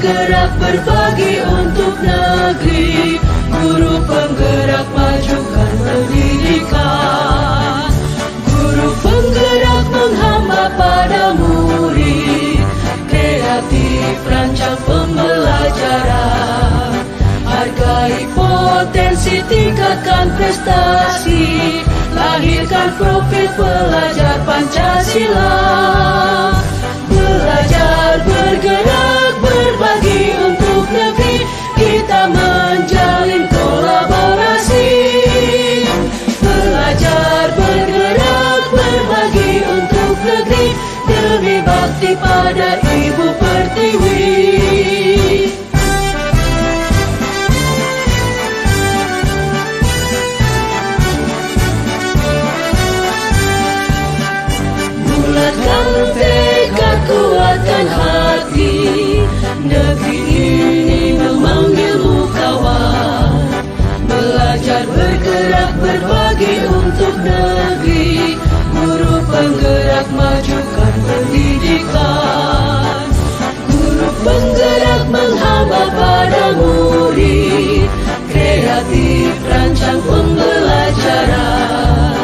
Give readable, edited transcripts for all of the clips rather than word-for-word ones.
bergerak berbagi untuk negeri, guru penggerak majukan pendidikan, guru penggerak menghamba pada murid, kreatif rancang pembelajaran, hargai potensi, tingkatkan prestasi, lahirkan profil pelajar Pancasila. Belajar, bergerak, berbagi untuk negeri, kita menjalin kolaborasi. Belajar, bergerak, berbagi untuk negeri, demi bakti pada Ibu Pertiwi. Bulatkan tekad, kuatkan hati, negeri ini memanggilmu kawan. Belajar, bergerak, berbagi untuk negeri, guru penggerak majukan pendidikan, guru penggerak menghamba pada murid, kreatif rancang pembelajaran,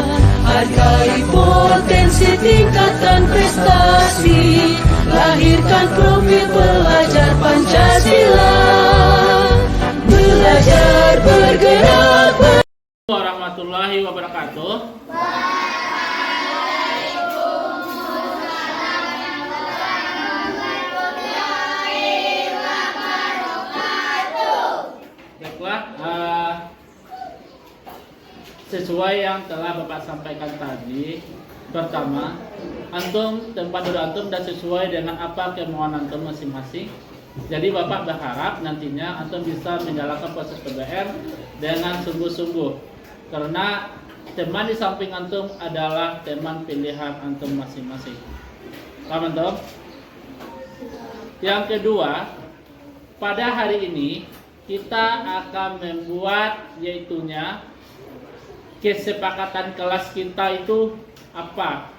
hargai potensi, tingkatkan prestasi, lahirkan profil pelajar Pancasila. Belajar, bergerak, warahmatullahi wabarakatuh. Baiklah, sesuai yang telah Bapak sampaikan tadi, pertama, antum tempat duduk antum dan sesuai dengan apa kemauan antum masing-masing. Jadi Bapak berharap nantinya antum bisa menjalankan proses PBM dengan sungguh-sungguh, karena teman di samping antum adalah teman pilihan antum masing-masing. Paham antum? Yang kedua, pada hari ini kita akan membuat yaitunya kesepakatan kelas kita itu apa?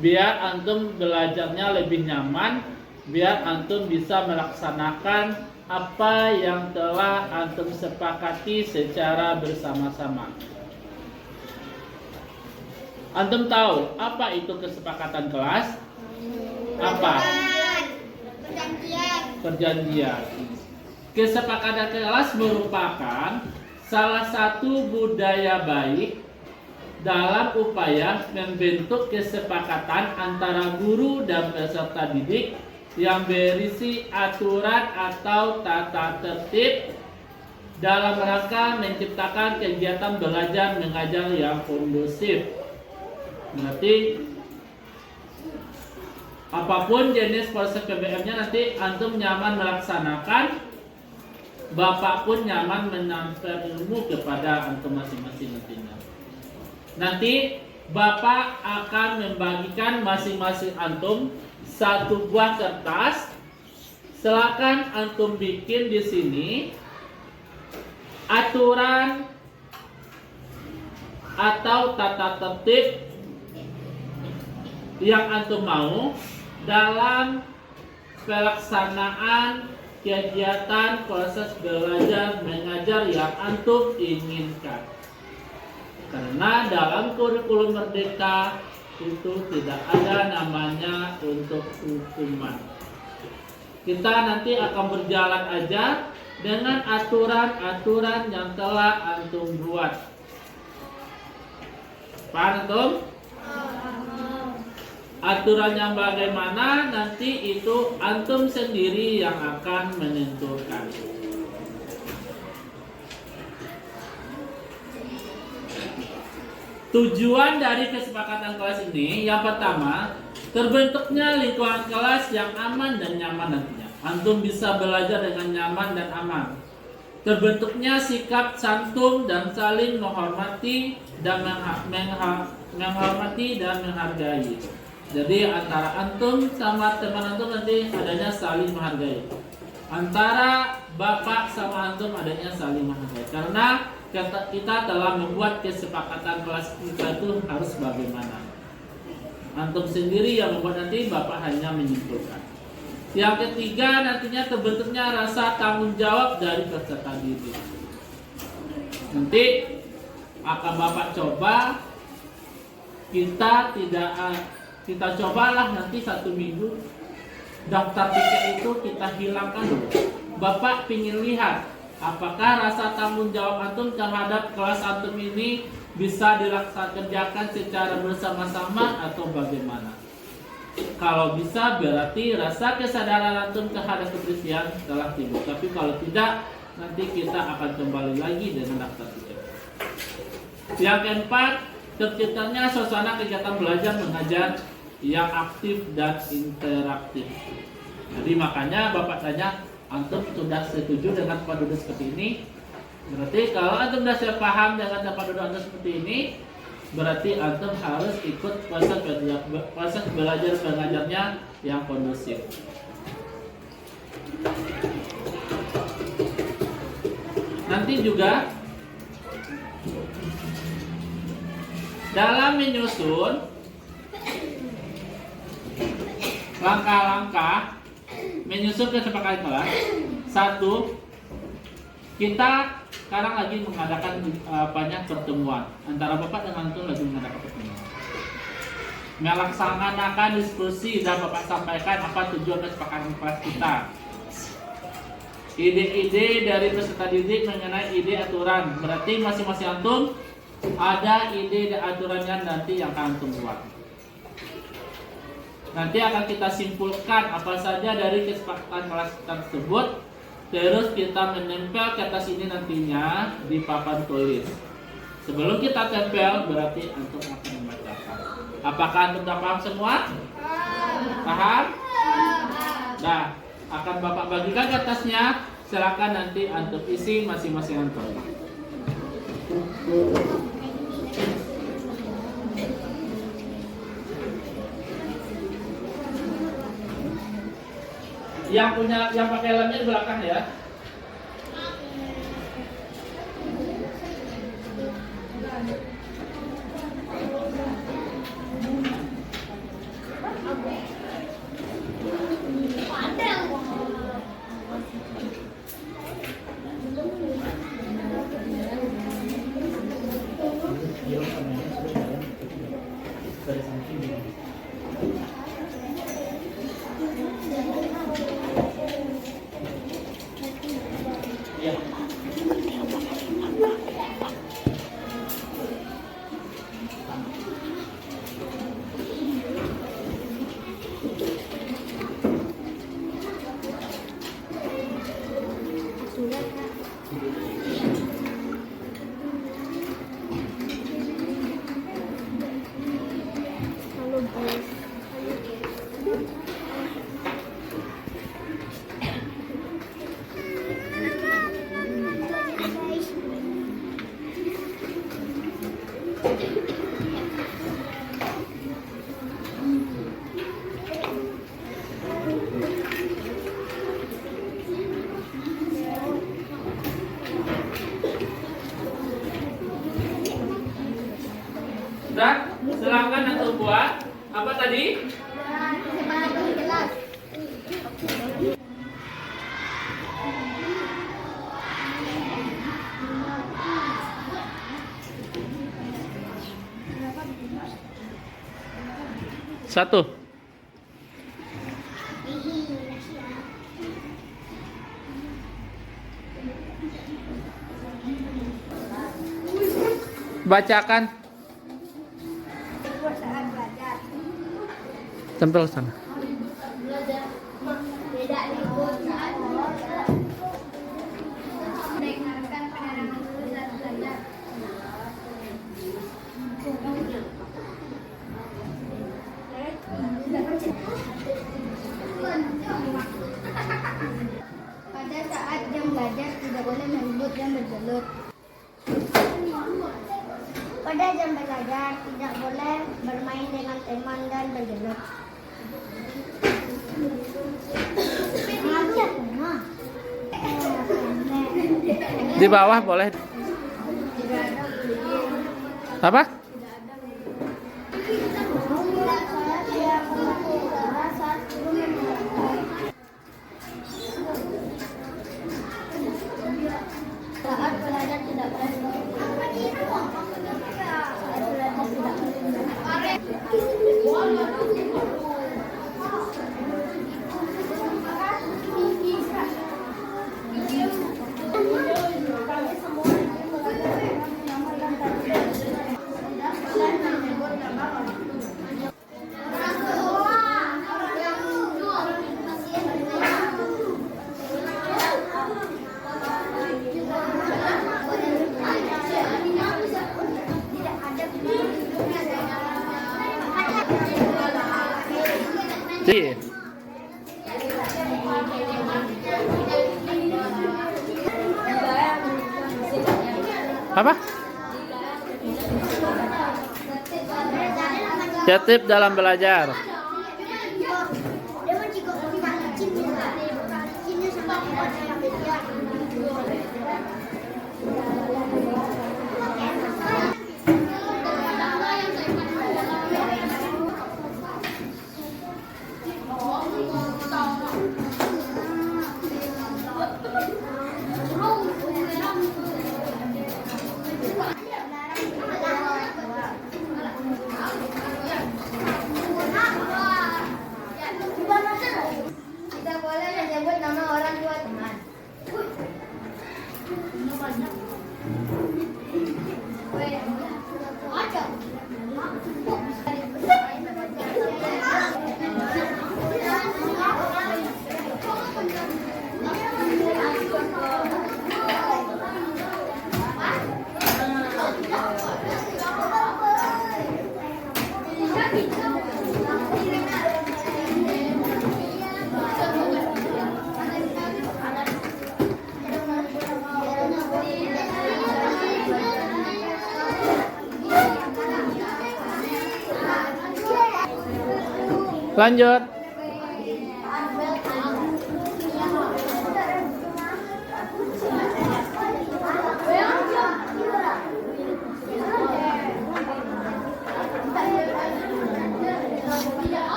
Biar antum belajarnya lebih nyaman, biar antum bisa melaksanakan apa yang telah antum sepakati secara bersama-sama. Antum tahu apa itu kesepakatan kelas? Apa? Perjanjian. Kesepakatan kelas merupakan salah satu budaya baik dalam upaya membentuk kesepakatan antara guru dan peserta didik yang berisi aturan atau tata tertib dalam rangka menciptakan kegiatan belajar mengajar yang kondusif. Berarti apapun jenis proses PBM-nya nanti antum nyaman melaksanakan, Bapak pun nyaman menyampaikan ilmu kepada antum masing-masing nantinya. Nanti Bapak akan membagikan masing-masing antum satu buah kertas. Silakan antum bikin di sini aturan atau tata tertib yang antum mau dalam pelaksanaan kegiatan proses belajar mengajar yang antum inginkan. Karena dalam kurikulum Merdeka itu tidak ada namanya untuk hukuman. Kita nanti akan berjalan aja dengan aturan-aturan yang telah antum buat. Paham antum? Aturan yang bagaimana nanti itu antum sendiri yang akan menentukan. Tujuan dari kesepakatan kelas ini yang pertama, terbentuknya lingkungan kelas yang aman dan nyaman nantinya. Antum bisa belajar dengan nyaman dan aman. Terbentuknya sikap santun dan saling menghormati dan menghargai. Jadi antara antum sama teman antum nanti adanya saling menghargai. Antara bapak sama antum adanya saling menghargai. Karena kita telah membuat kesepakatan kelas kita itu harus bagaimana. Antum sendiri yang membuat, nanti bapak hanya menyimpulkan. Yang ketiga, nantinya terbentuknya rasa tanggung jawab dari peserta didik. Nanti akan Bapak coba, kita cobalah nanti 1 minggu daftar tiket itu kita hilangkan dulu. Bapak ingin lihat apakah rasa tanggung jawab antum terhadap kelas antum ini bisa dilaksanakan secara bersama-sama atau bagaimana. Kalau bisa berarti rasa kesadaran antum terhadap kebersihan telah timbul. Tapi kalau tidak, nanti kita akan kembali lagi dengan daftar tiket. Yang keempat, terciptanya suasana kegiatan belajar mengajar yang aktif dan interaktif. Jadi makanya Bapak tanya, antum sudah setuju dengan tempat duduk seperti ini? Berarti kalau antum sudah paham dengan tempat duduk antum seperti ini, berarti antum harus ikut proses belajar mengajarnya yang kondusif. Nanti juga dalam menyusun langkah-langkah menyusun kesepakatan kelas. 1, kita sekarang lagi mengadakan banyak pertemuan antara Bapak dengan antum, lagi mengadakan pertemuan, melaksanakan diskusi dan Bapak sampaikan apa tujuan kesepakatan kelas kita, ide-ide dari peserta didik mengenai ide aturan. Berarti masing-masing antum ada ide dan aturannya nanti yang akan antum buat. Nanti akan kita simpulkan apa saja dari kesepakatan kelas tersebut. Terus kita menempel ke atas ini nantinya di papan tulis. Sebelum kita tempel, berarti antum akan membacakan. Apakah antum sudah paham semua? Paham? Nah, akan Bapak bagikan ke atasnya. Silakan nanti antum isi masing-masing antum. Yang pakai lemnya di belakang ya. Sudah, silakan antum buat. Apa tadi? Satu. Bacakan. Tempel sana. Pada saat jam belajar tidak boleh meribut dan bergelut. Pada jam belajar tidak boleh bermain dengan teman dan bergelut. Di bawah boleh. Apa? Jadi, apa? Tertib dalam belajar. Tidak boleh menyebut nama orang tua teman. Lanjut.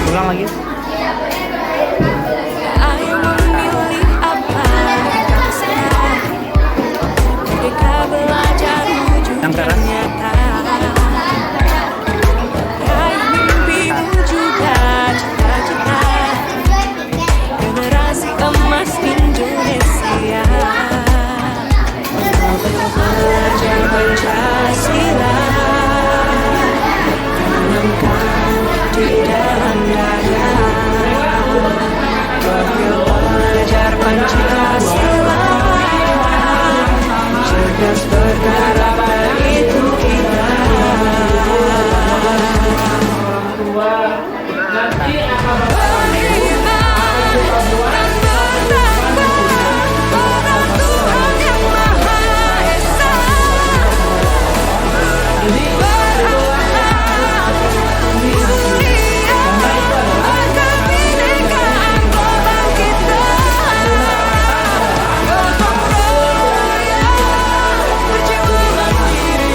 Ulang lagi. Ayo memilih apa terserah. Ketika belajar wujud Yang keras. nyata. Raih mimpimu juga cita-cita. Generasi emas Indonesia. Belajar Pancasila. Tanamkan di dalam dada. Belajar Pancasila. Cerdas bergerak itu kita. Nanti akan Beriman dan bertakwa pada Tuhan Yang Maha Esa. Berakhlak mulia agar kebinekaan korban kita. Gotong royong berjiwa mandiri,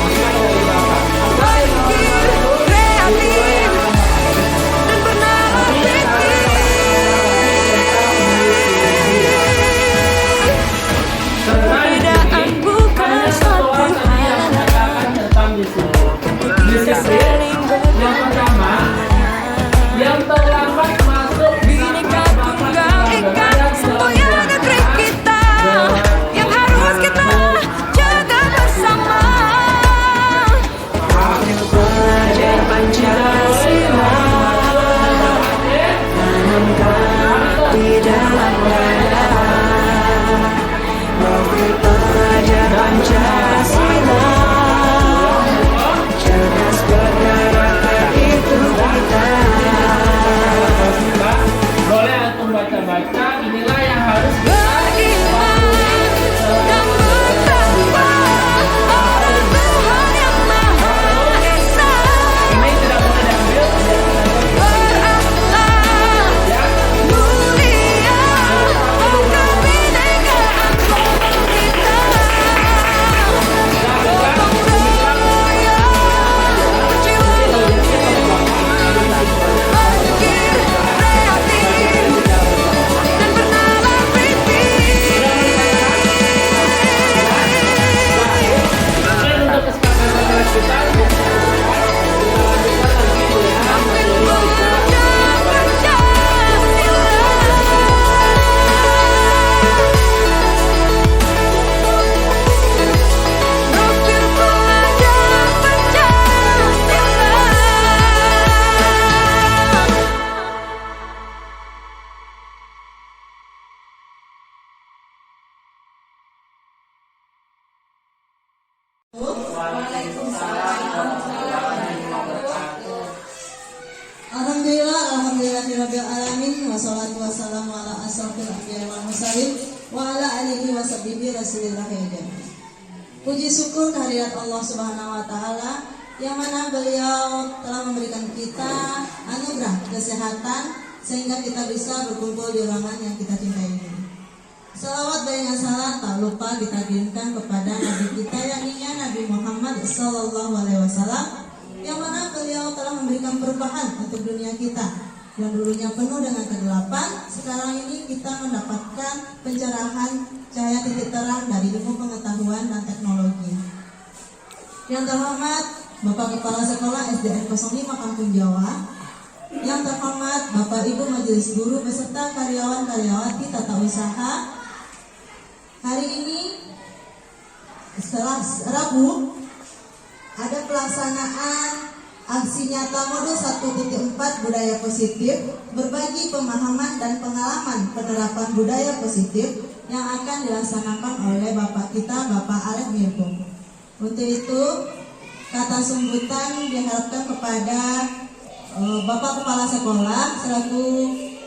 berpikir kreatif dan bernalar tinggi. Perbedaan bukan suatu hal, datang di sini. bisa saling Yang pertama, yang terlambat masuk Bineka Tunggal Ika, semboyan negeri kita yang harus kita jaga bersama. Belajar Pancasila, tanamkan di dalam dada. Belajar Pancasila, cerdas bergerak. syukur kehadirat Allah Subhanahu wa taala yang mana beliau telah memberikan kita anugerah kesehatan sehingga kita bisa berkumpul di ruangan yang kita cintai ini. Salawat dan salam tak lupa kita kirimkan kepada Nabi kita yang mulia Nabi Muhammad Sallallahu Alaihi Wasallam yang mana beliau telah memberikan perubahan untuk dunia kita. Yang dulunya penuh dengan kegelapan, sekarang ini kita mendapatkan pencerahan cahaya titik terang dari ilmu pengetahuan dan teknologi. Yang terhormat Bapak Kepala Sekolah SDN 05 Kampung Jawa, yang terhormat Bapak Ibu Majelis Guru beserta karyawan-karyawati tata usaha, hari ini setelah Rabu ada pelaksanaan aksi nyata modul 1.4 budaya positif, berbagi pemahaman dan pengalaman penerapan budaya positif yang akan dilaksanakan oleh Bapak kita, Bapak Alef Mirko. Untuk itu, kata sambutan diharapkan kepada Bapak Kepala Sekolah selaku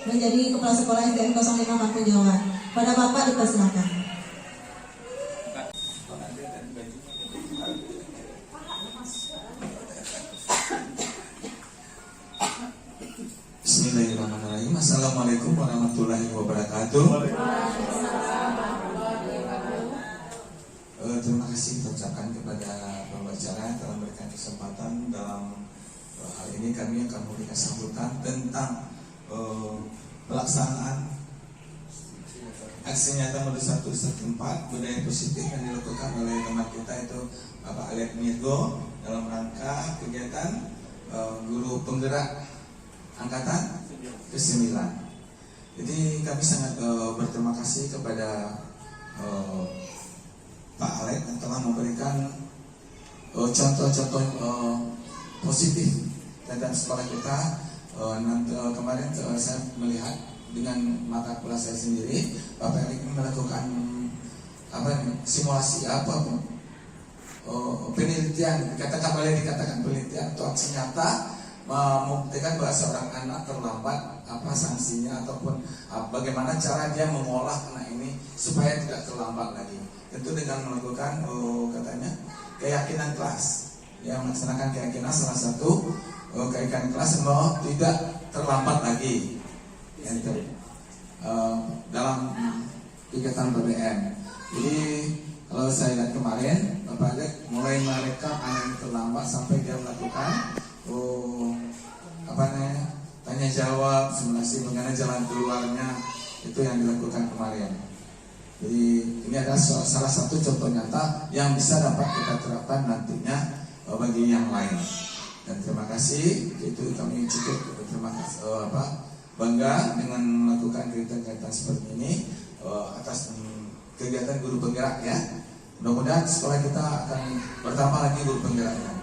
menjadi Kepala Sekolah SDN 05 Kampung Jawa. Pada Bapak dipersilakan. Bismillahirrahmanirrahim. Assalamualaikum warahmatullahi wabarakatuh. Terima kasih terucapkan kepada pembicara yang telah memberikan kesempatan dalam hal ini. Kami akan memberikan sambutan tentang pelaksanaan aksi nyata modul 1.4 budaya positif yang dilakukan oleh teman kita itu Bapak Alef Mirgo dalam rangka kegiatan guru penggerak angkatan ke-9. Jadi kami sangat berterima kasih kepada Pak Alef yang telah memberikan contoh-contoh positif tentang sekolah kita. Kemarin saya melihat dengan mata kepala saya sendiri, Bapak Alef melakukan simulasi penelitian, dikatakan penelitian atau aksi nyata membuktikan bahwa seorang anak terlambat apa sanksinya ataupun bagaimana cara dia mengolah anak ini supaya tidak terlambat lagi. Tentu dengan melakukan katanya keyakinan kelas, yang melaksanakan keyakinan salah satu keyakinan kelas bahwa tidak terlambat lagi dalam kegiatan BBM. Jadi kalau saya lihat kemarin Bapak Alef mulai merekam anak yang terlambat sampai dia melakukan tanya jawab, simulasi mengenai jalan keluarnya, itu yang dilakukan kemarin. Jadi ini adalah salah satu contoh nyata yang bisa dapat kita terapkan nantinya bagi yang lain. Dan terima kasih, itu kami cukup terima kasih bangga dengan melakukan kegiatan-kegiatan seperti ini atas kegiatan guru penggerak ya. Mudah-mudahan sekolah kita akan bertambah lagi guru penggeraknya.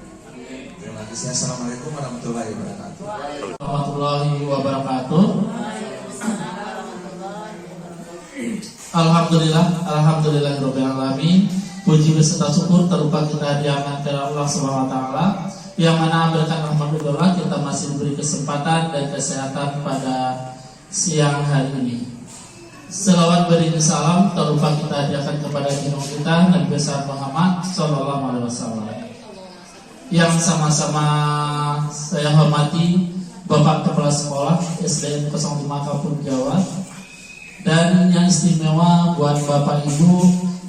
Terima kasih. Assalamualaikum warahmatullahi wabarakatuh. Warahmatullahi wabarakatuh. Alhamdulillahirabbil alamin. Puji beserta syukur terupa kita diamankan Allah Subhanahu wa taala yang mana berkat alhamdulillah kita masih diberi kesempatan dan kesehatan pada siang hari ini. Selawat beriring salam terupa kita hadiahkan kepada junjungan kita Nabi besar Muhammad sallallahu alaihi wasallam. Yang sama-sama saya hormati Bapak Kepala Sekolah SDN 05 Kampung Jawa, dan yang istimewa buat Bapak Ibu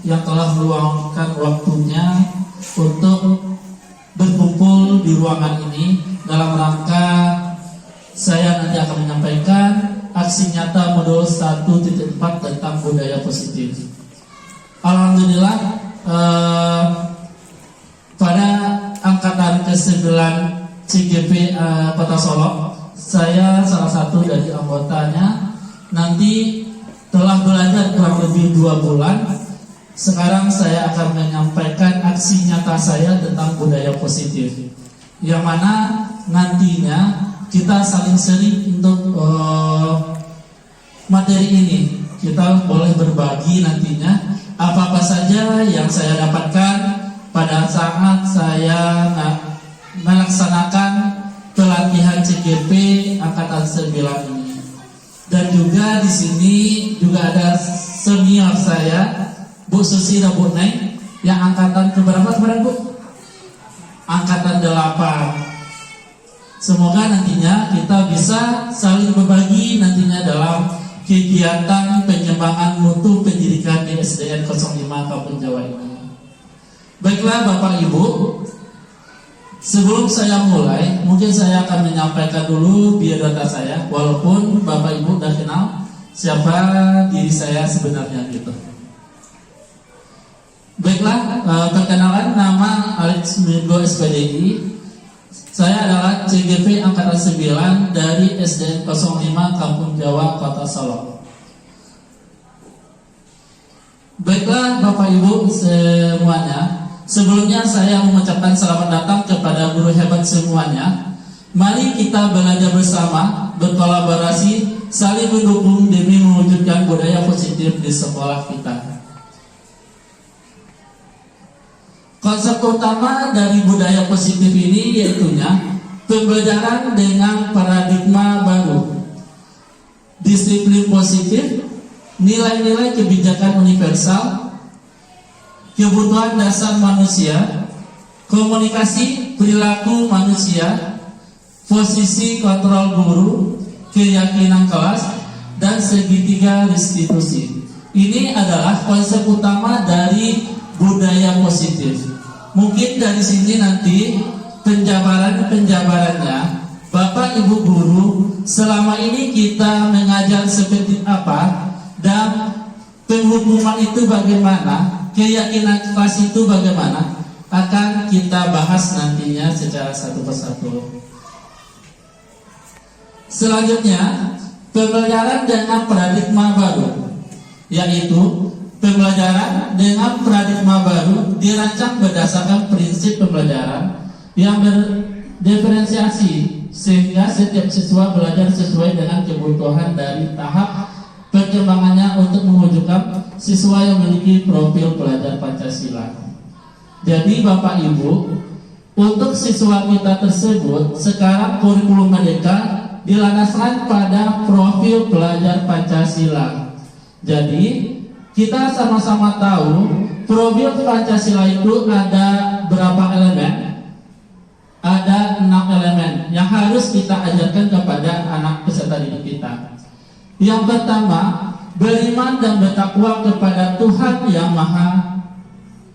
yang telah meluangkan waktunya untuk berkumpul di ruangan ini dalam rangka saya nanti akan menyampaikan aksi nyata modul 1.4 tentang budaya positif. Alhamdulillah pada angkatan ke-9 CGP Kota Solo, saya salah satu dari anggotanya. Nanti telah belajar kurang lebih 2 bulan. Sekarang saya akan menyampaikan aksi nyata saya tentang budaya positif, yang mana nantinya kita saling sharing untuk materi ini. Kita boleh berbagi nantinya apa-apa saja yang saya dapatkan pada saat saya melaksanakan pelatihan CGP angkatan 9 ini. Dan juga di sini juga ada senior saya, Bu Susi dan Bu Neng, Yang angkatan keberapa kemarin Bu? Angkatan 8. Semoga nantinya kita bisa saling berbagi nantinya dalam kegiatan pengembangan mutu pendidikan di SDN 05 Kampung Jawa ini. Baiklah Bapak Ibu, sebelum saya mulai, mungkin saya akan menyampaikan dulu biodata saya, walaupun Bapak Ibu udah kenal siapa diri saya sebenarnya gitu. Baiklah, perkenalan, nama Alex Mingo SPDI. Saya adalah CGP Angkatan 9 dari SDN 05 Kampung Jawa, Kota Solo. Baiklah Bapak Ibu semuanya, sebelumnya saya mengucapkan selamat datang kepada guru hebat semuanya. Mari kita belajar bersama, berkolaborasi, saling mendukung demi mewujudkan budaya positif di sekolah kita. Konsep utama dari budaya positif ini yaitunya pembelajaran dengan paradigma baru, disiplin positif, nilai-nilai kebijakan universal, kebutuhan dasar manusia, komunikasi perilaku manusia, posisi kontrol guru, keyakinan kelas, dan segitiga restitusi. Ini adalah konsep utama dari budaya positif. Mungkin dari sini nanti penjabarannya Bapak Ibu guru, selama ini kita mengajar seperti apa dan penghukuman itu bagaimana, keyakinan kelas itu bagaimana, akan kita bahas nantinya secara satu persatu. Selanjutnya, pembelajaran dengan paradigma baru, yaitu pembelajaran dengan paradigma baru dirancang berdasarkan prinsip pembelajaran yang berdiferensiasi sehingga setiap siswa belajar sesuai dengan kebutuhan dari tahap perkembangannya untuk mewujudkan siswa yang memiliki profil pelajar Pancasila. Jadi Bapak Ibu, untuk siswa kita tersebut sekarang kurikulum mereka dilandaskan pada profil pelajar Pancasila. Jadi kita sama-sama tahu profil Pancasila itu ada berapa elemen? Ada 6 elemen yang harus kita ajarkan kepada anak peserta didik kita. Yang pertama, beriman dan bertakwa kepada Tuhan Yang Maha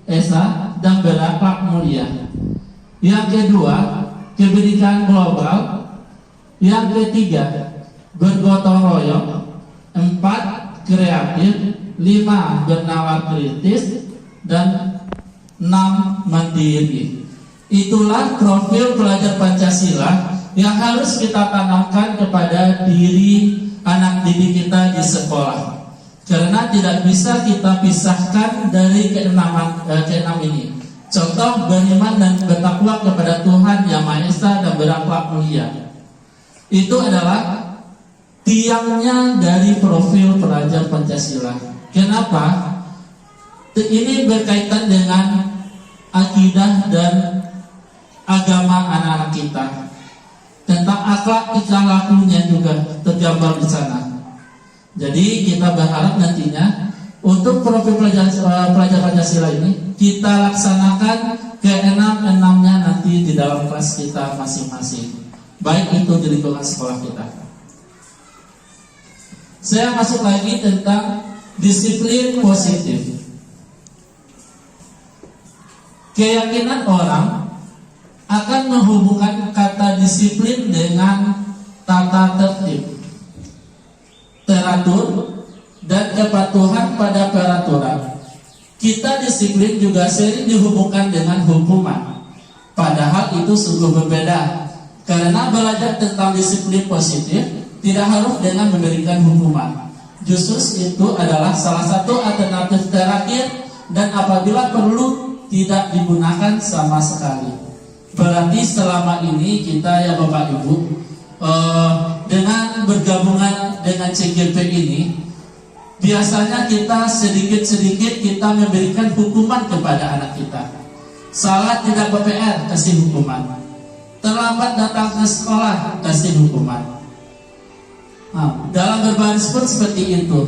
Esa dan berakhlak mulia. Yang kedua, kebinekaan global. Yang ketiga, bergotong royong. 4, kreatif. 5, bernalar kritis. Dan 6, mandiri. Itulah profil pelajar Pancasila yang harus kita tanamkan kepada diri anak didik kita di sekolah. Karena tidak bisa kita pisahkan dari keenam ini. Contoh, beriman dan bertakwa kepada Tuhan Yang Maha Esa dan berakhlak mulia. Itu adalah tiangnya dari profil pelajar Pancasila. Kenapa? Ini berkaitan dengan akidah dan agama anak-anak kita. Tentang akhlak tingkah lakunya juga tergambar di sana. Jadi kita berharap nantinya untuk profil pelajar Pancasila ini kita laksanakan ke-6-6-nya nanti di dalam kelas kita masing-masing. Baik itu di lingkungan sekolah kita. Saya masuk lagi tentang disiplin positif. Keyakinan orang akan menghubungkan kata disiplin dengan tata tertib, teratur, dan kepatuhan pada peraturan. Kita disiplin juga sering dihubungkan dengan hukuman. Padahal itu sungguh berbeda. Karena belajar tentang disiplin positif tidak harus dengan memberikan hukuman. Justru itu adalah salah satu alternatif terakhir dan apabila perlu tidak digunakan sama sekali. Berarti selama ini kita ya Bapak Ibu dengan bergabungan dengan CGP ini biasanya kita sedikit-sedikit kita memberikan hukuman kepada anak kita. Salah tidak PPR, kasih hukuman. Terlambat datang ke sekolah, kasih hukuman. Nah, dalam berbaris pun seperti itu.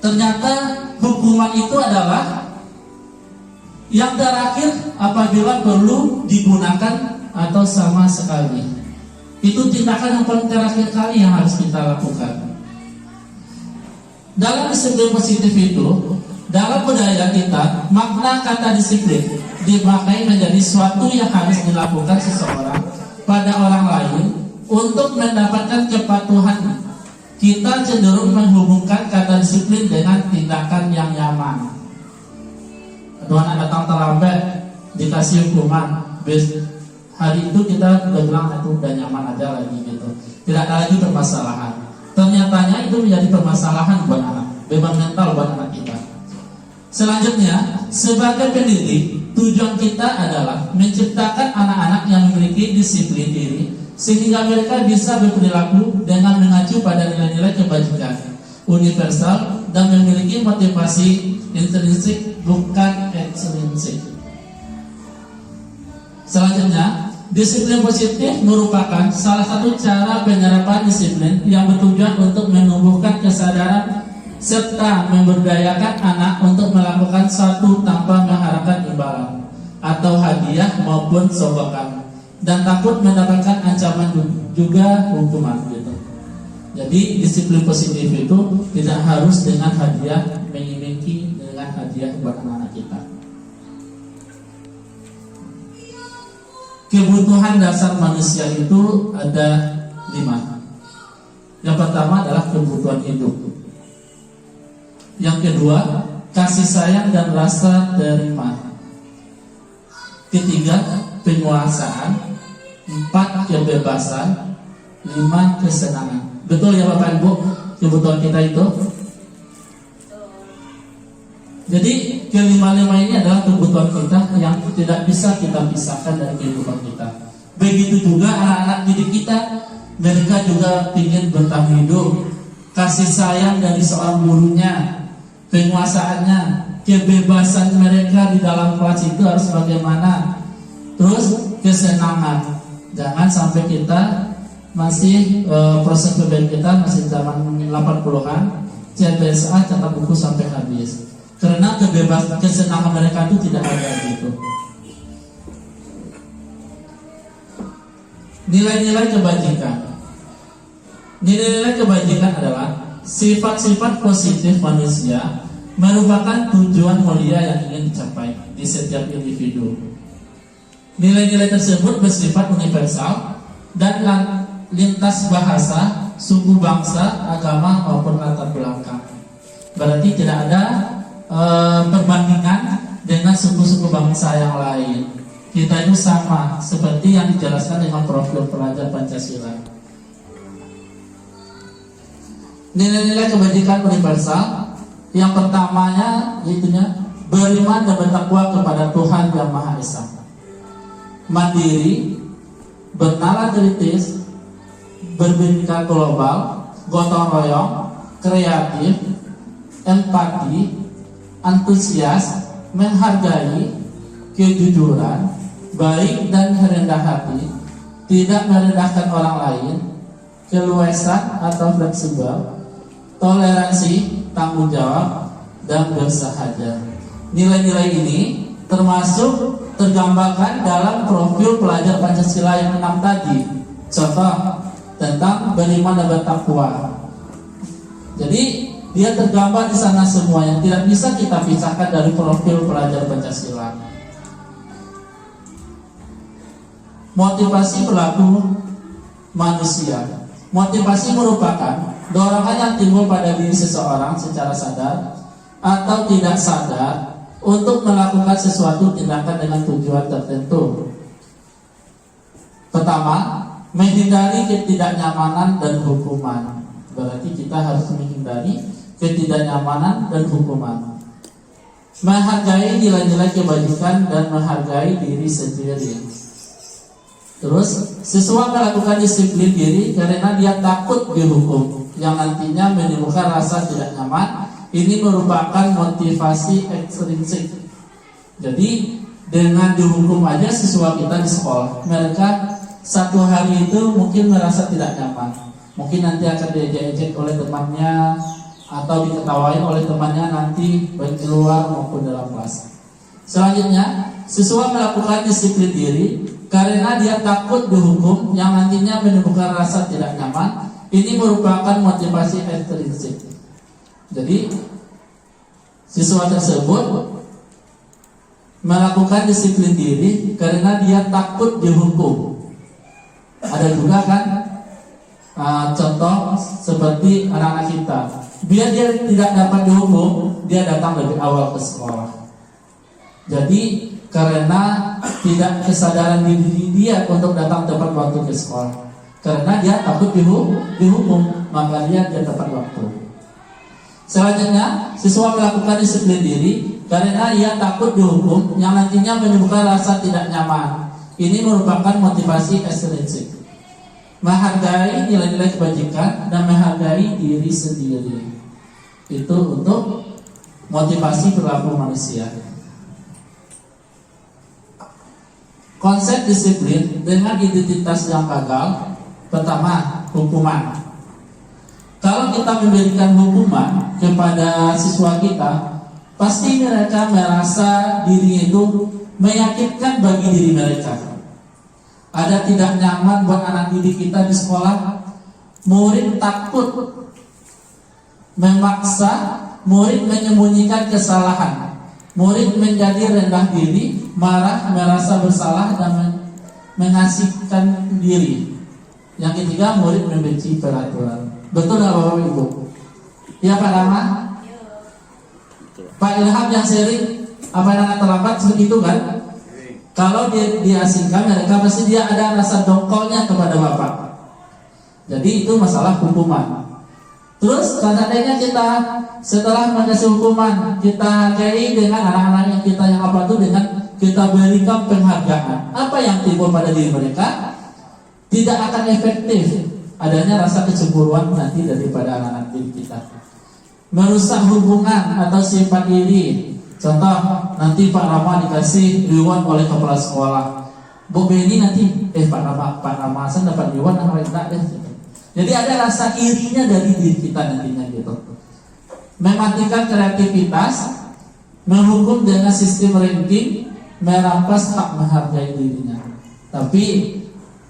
Ternyata hukuman itu adalah Yang terakhir, apabila perlu digunakan atau sama sekali. Itu tindakan yang paling terakhir kali yang harus kita lakukan. Dalam disiplin positif itu, dalam budaya kita, makna kata disiplin dipakai menjadi suatu yang harus dilakukan seseorang pada orang lain untuk mendapatkan kepatuhan. Kita cenderung menghubungkan kata disiplin dengan tindakan yang nyaman. Tuhan datang terlambat, dikasih hukuman. Hari itu kita udah bilang itu udah nyaman aja lagi gitu. Tidak ada lagi permasalahan. Ternyatanya itu menjadi permasalahan buat anak, beban mental buat anak kita. Selanjutnya, sebagai pendidik, tujuan kita adalah menciptakan anak-anak yang memiliki disiplin diri sehingga mereka bisa berperilaku dengan mengacu pada nilai-nilai kebajikan universal dan memiliki motivasi intrinsik bukan ekstrinsik. Selanjutnya, disiplin positif merupakan salah satu cara penyerapan disiplin yang bertujuan untuk menumbuhkan kesadaran serta memberdayakan anak untuk melakukan sesuatu tanpa mengharapkan imbalan atau hadiah maupun sogokan dan takut mendapatkan ancaman juga hukuman gitu. Jadi disiplin positif itu tidak harus dengan hadiah, mengiming dengan hadiah buat anak-anak kita. Kebutuhan dasar manusia itu ada 5. Yang pertama adalah kebutuhan hidup. Yang kedua, kasih sayang dan rasa terima. Ketiga, penguasaan. 4, kebebasan. 5, kesenangan. Betul ya Bapak Ibu, kebutuhan kita itu. Jadi kelima-lima ini adalah kebutuhan kita yang tidak bisa kita pisahkan dari kehidupan kita. Begitu juga anak-anak didik kita, mereka juga ingin bertahan hidup. Kasih sayang dari seorang gurunya, penguasaannya, kebebasan mereka di dalam kelas itu harus bagaimana. Terus kesenangan, jangan sampai kita masih proses PBN kita masih zaman 80-an, CBSA cetak buku sampai habis. Karena kebebasan kesenangan mereka itu tidak ada gitu. Nilai-nilai kebajikan. Nilai-nilai kebajikan adalah sifat-sifat positif manusia merupakan tujuan mulia yang ingin dicapai di setiap individu. Nilai-nilai tersebut bersifat universal dan lintas bahasa, suku bangsa, agama maupun latar belakang. Berarti tidak ada perbandingan dengan suku-suku bangsa yang lain. Kita itu sama seperti yang dijelaskan dengan profil pelajar Pancasila. Nilai-nilai kebajikan universal yang pertamanya yaitunya beriman dan bertakwa kepada Tuhan Yang Maha Esa, mandiri, bernalar kritis, berbicara global, gotong royong, kreatif, empati, antusias, menghargai, kejujuran, baik dan rendah hati, tidak merendahkan orang lain, keluasan atau fleksibel, toleransi, tanggung jawab, dan bersahaja. Nilai-nilai ini termasuk tergambarkan dalam profil pelajar Pancasila yang 6 tadi. Contoh tentang beriman dan bertakwa. Jadi dia tergambar di sana semua yang tidak bisa kita pisahkan dari profil pelajar Pancasila. Motivasi perilaku manusia. Motivasi merupakan dorongan yang timbul pada diri seseorang secara sadar atau tidak sadar untuk melakukan sesuatu tindakan dengan tujuan tertentu. Pertama, menghindari ketidaknyamanan dan hukuman. Berarti kita harus menghindari ketidaknyamanan dan hukuman. Menghargai nilai-nilai kebajikan dan menghargai diri sendiri. Terus, siswa melakukan disiplin diri karena dia takut dihukum, yang nantinya menimbulkan rasa tidak nyaman. Ini merupakan motivasi ekstrinsik. Jadi, dengan dihukum aja siswa kita di sekolah, mereka satu hari itu mungkin merasa tidak nyaman. Mungkin nanti akan diejek-ejek oleh temannya atau diketawain oleh temannya nanti baik di luar maupun dalam kelas. Selanjutnya, siswa melakukan disiplin diri karena dia takut dihukum yang nantinya menimbulkan rasa tidak nyaman. Ini merupakan motivasi ekstrinsik. Jadi, siswa tersebut melakukan disiplin diri karena dia takut dihukum. Ada juga kan contoh seperti anak-anak kita, biar dia tidak dapat dihukum, dia datang lebih awal ke sekolah. Jadi karena tidak kesadaran diri dia untuk datang tepat waktu ke sekolah, karena dia takut dihukum, maka dia tepat waktu. Selanjutnya, siswa melakukan disiplin diri karena ia takut dihukum yang nantinya menimbulkan rasa tidak nyaman. Ini merupakan motivasi ekstrinsik. Menghargai nilai-nilai kebajikan dan menghargai diri sendiri. Itu untuk motivasi perilaku manusia. Konsep disiplin dengan identitas yang gagal. Pertama, hukuman. Kalau kita memberikan hukuman kepada siswa kita, pasti mereka merasa diri itu menyakitkan bagi diri mereka. Ada tidak nyaman buat anak didik kita di sekolah. Murid takut memaksa, murid menyembunyikan kesalahan, murid menjadi rendah diri, marah, merasa bersalah dan mengasihkan diri. Yang ketiga, murid membenci peraturan. Betul nggak Bapak Ibu? Ya Pak Rama? Pak Ilham yang sharing apa yang anak terlambat seperti itu kan? Kalau dia diasingkan mereka pasti dia ada rasa dongkolnya kepada Bapak. Jadi itu masalah hukuman. Terus seandainya kita setelah mengasih hukuman, kita hargai dengan anak-anak yang kita yang apa itu dengan kita berikan penghargaan. Apa yang timbul pada diri mereka? Tidak akan efektif. Adanya rasa kecemburuan nanti daripada anak-anak diri kita. Merusak hubungan atau sifat iri. Contoh, nanti Pak Rama dikasih reward oleh kepala sekolah. Bu Beni nanti, Pak Rama saya dapat reward, enggak deh. Jadi ada rasa irinya dari diri kita nantinya gitu. Mematikan kreativitas, menghukum dengan sistem ranking, merampas hak menghargai dirinya. Tapi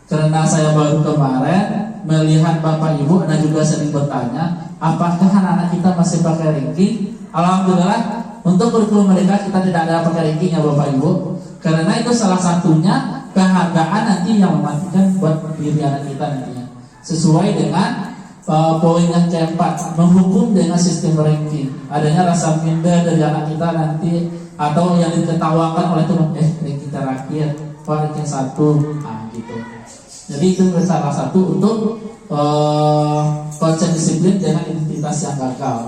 karena saya baru kemarin melihat Bapak Ibu dan juga sering bertanya, apakah anak-anak kita masih pakai ranking? Alhamdulillah. Untuk kurikulum mereka kita tidak ada pakai ranking ya Bapak Ibu. Karena itu salah satunya penghargaan nanti yang mematikan buat diri anak kita nantinya. Sesuai dengan poin yang keempat, menghukum dengan sistem ranking. Adanya rasa minder dari anak kita nanti, atau yang diketawakan oleh teman, ranking terakhir, ranking 1, gitu. Jadi itu salah satu untuk konsep disiplin dengan identitas yang gagal.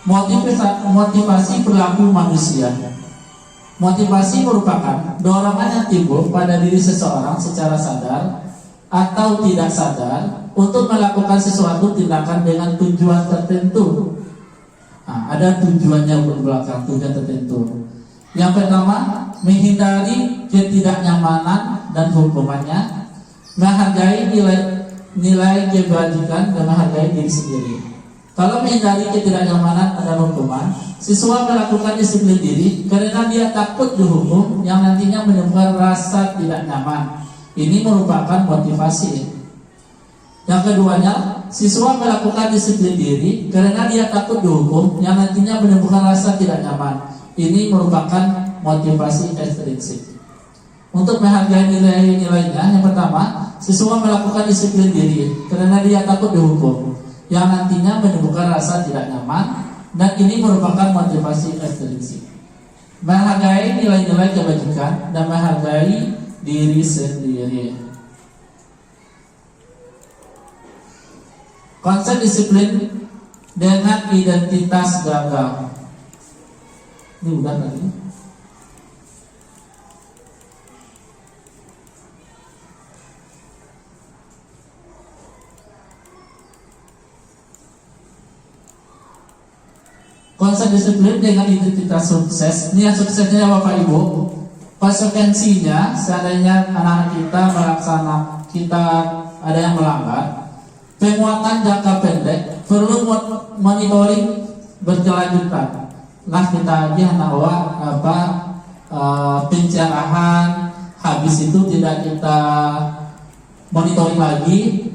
Motivasi perilaku manusia. Motivasi merupakan dorongan yang timbul pada diri seseorang secara sadar atau tidak sadar untuk melakukan sesuatu tindakan dengan tujuan tertentu. Ada tujuannya berbelakang, tujuan tertentu. Yang pertama, menghindari ketidaknyamanan dan hukumannya, menghargai nilai kebajikan dan menghargai diri sendiri. Kalau menghindari ketidaknyamanan dan hukuman, siswa melakukan disiplin diri karena dia takut dihukum yang nantinya menimbulkan rasa tidak nyaman. Ini merupakan motivasi. Yang keduanya, siswa melakukan disiplin diri karena dia takut dihukum yang nantinya menimbulkan rasa tidak nyaman. Ini merupakan motivasi ekstrinsik. Untuk menghargai nilai-nilainya, yang pertama, siswa melakukan disiplin diri karena dia takut dihukum yang nantinya menimbulkan rasa tidak nyaman, dan ini merupakan motivasi ekstrinsik. Menghargai nilai-nilai kebajikan dan menghargai diri sendiri. Konsep disiplin dengan identitas gagal. Ini udah tadi. Konsep disiplin dengan identitas sukses. Ini yang suksesnya Bapak Ibu. Konsekuensinya, seandainya anak-anak kita melaksanakan, kita ada yang melanggar, penguatan jangka pendek perlu monitoring berkelanjutan. Lah kita aja nawa pencerahan, habis itu tidak kita monitoring lagi,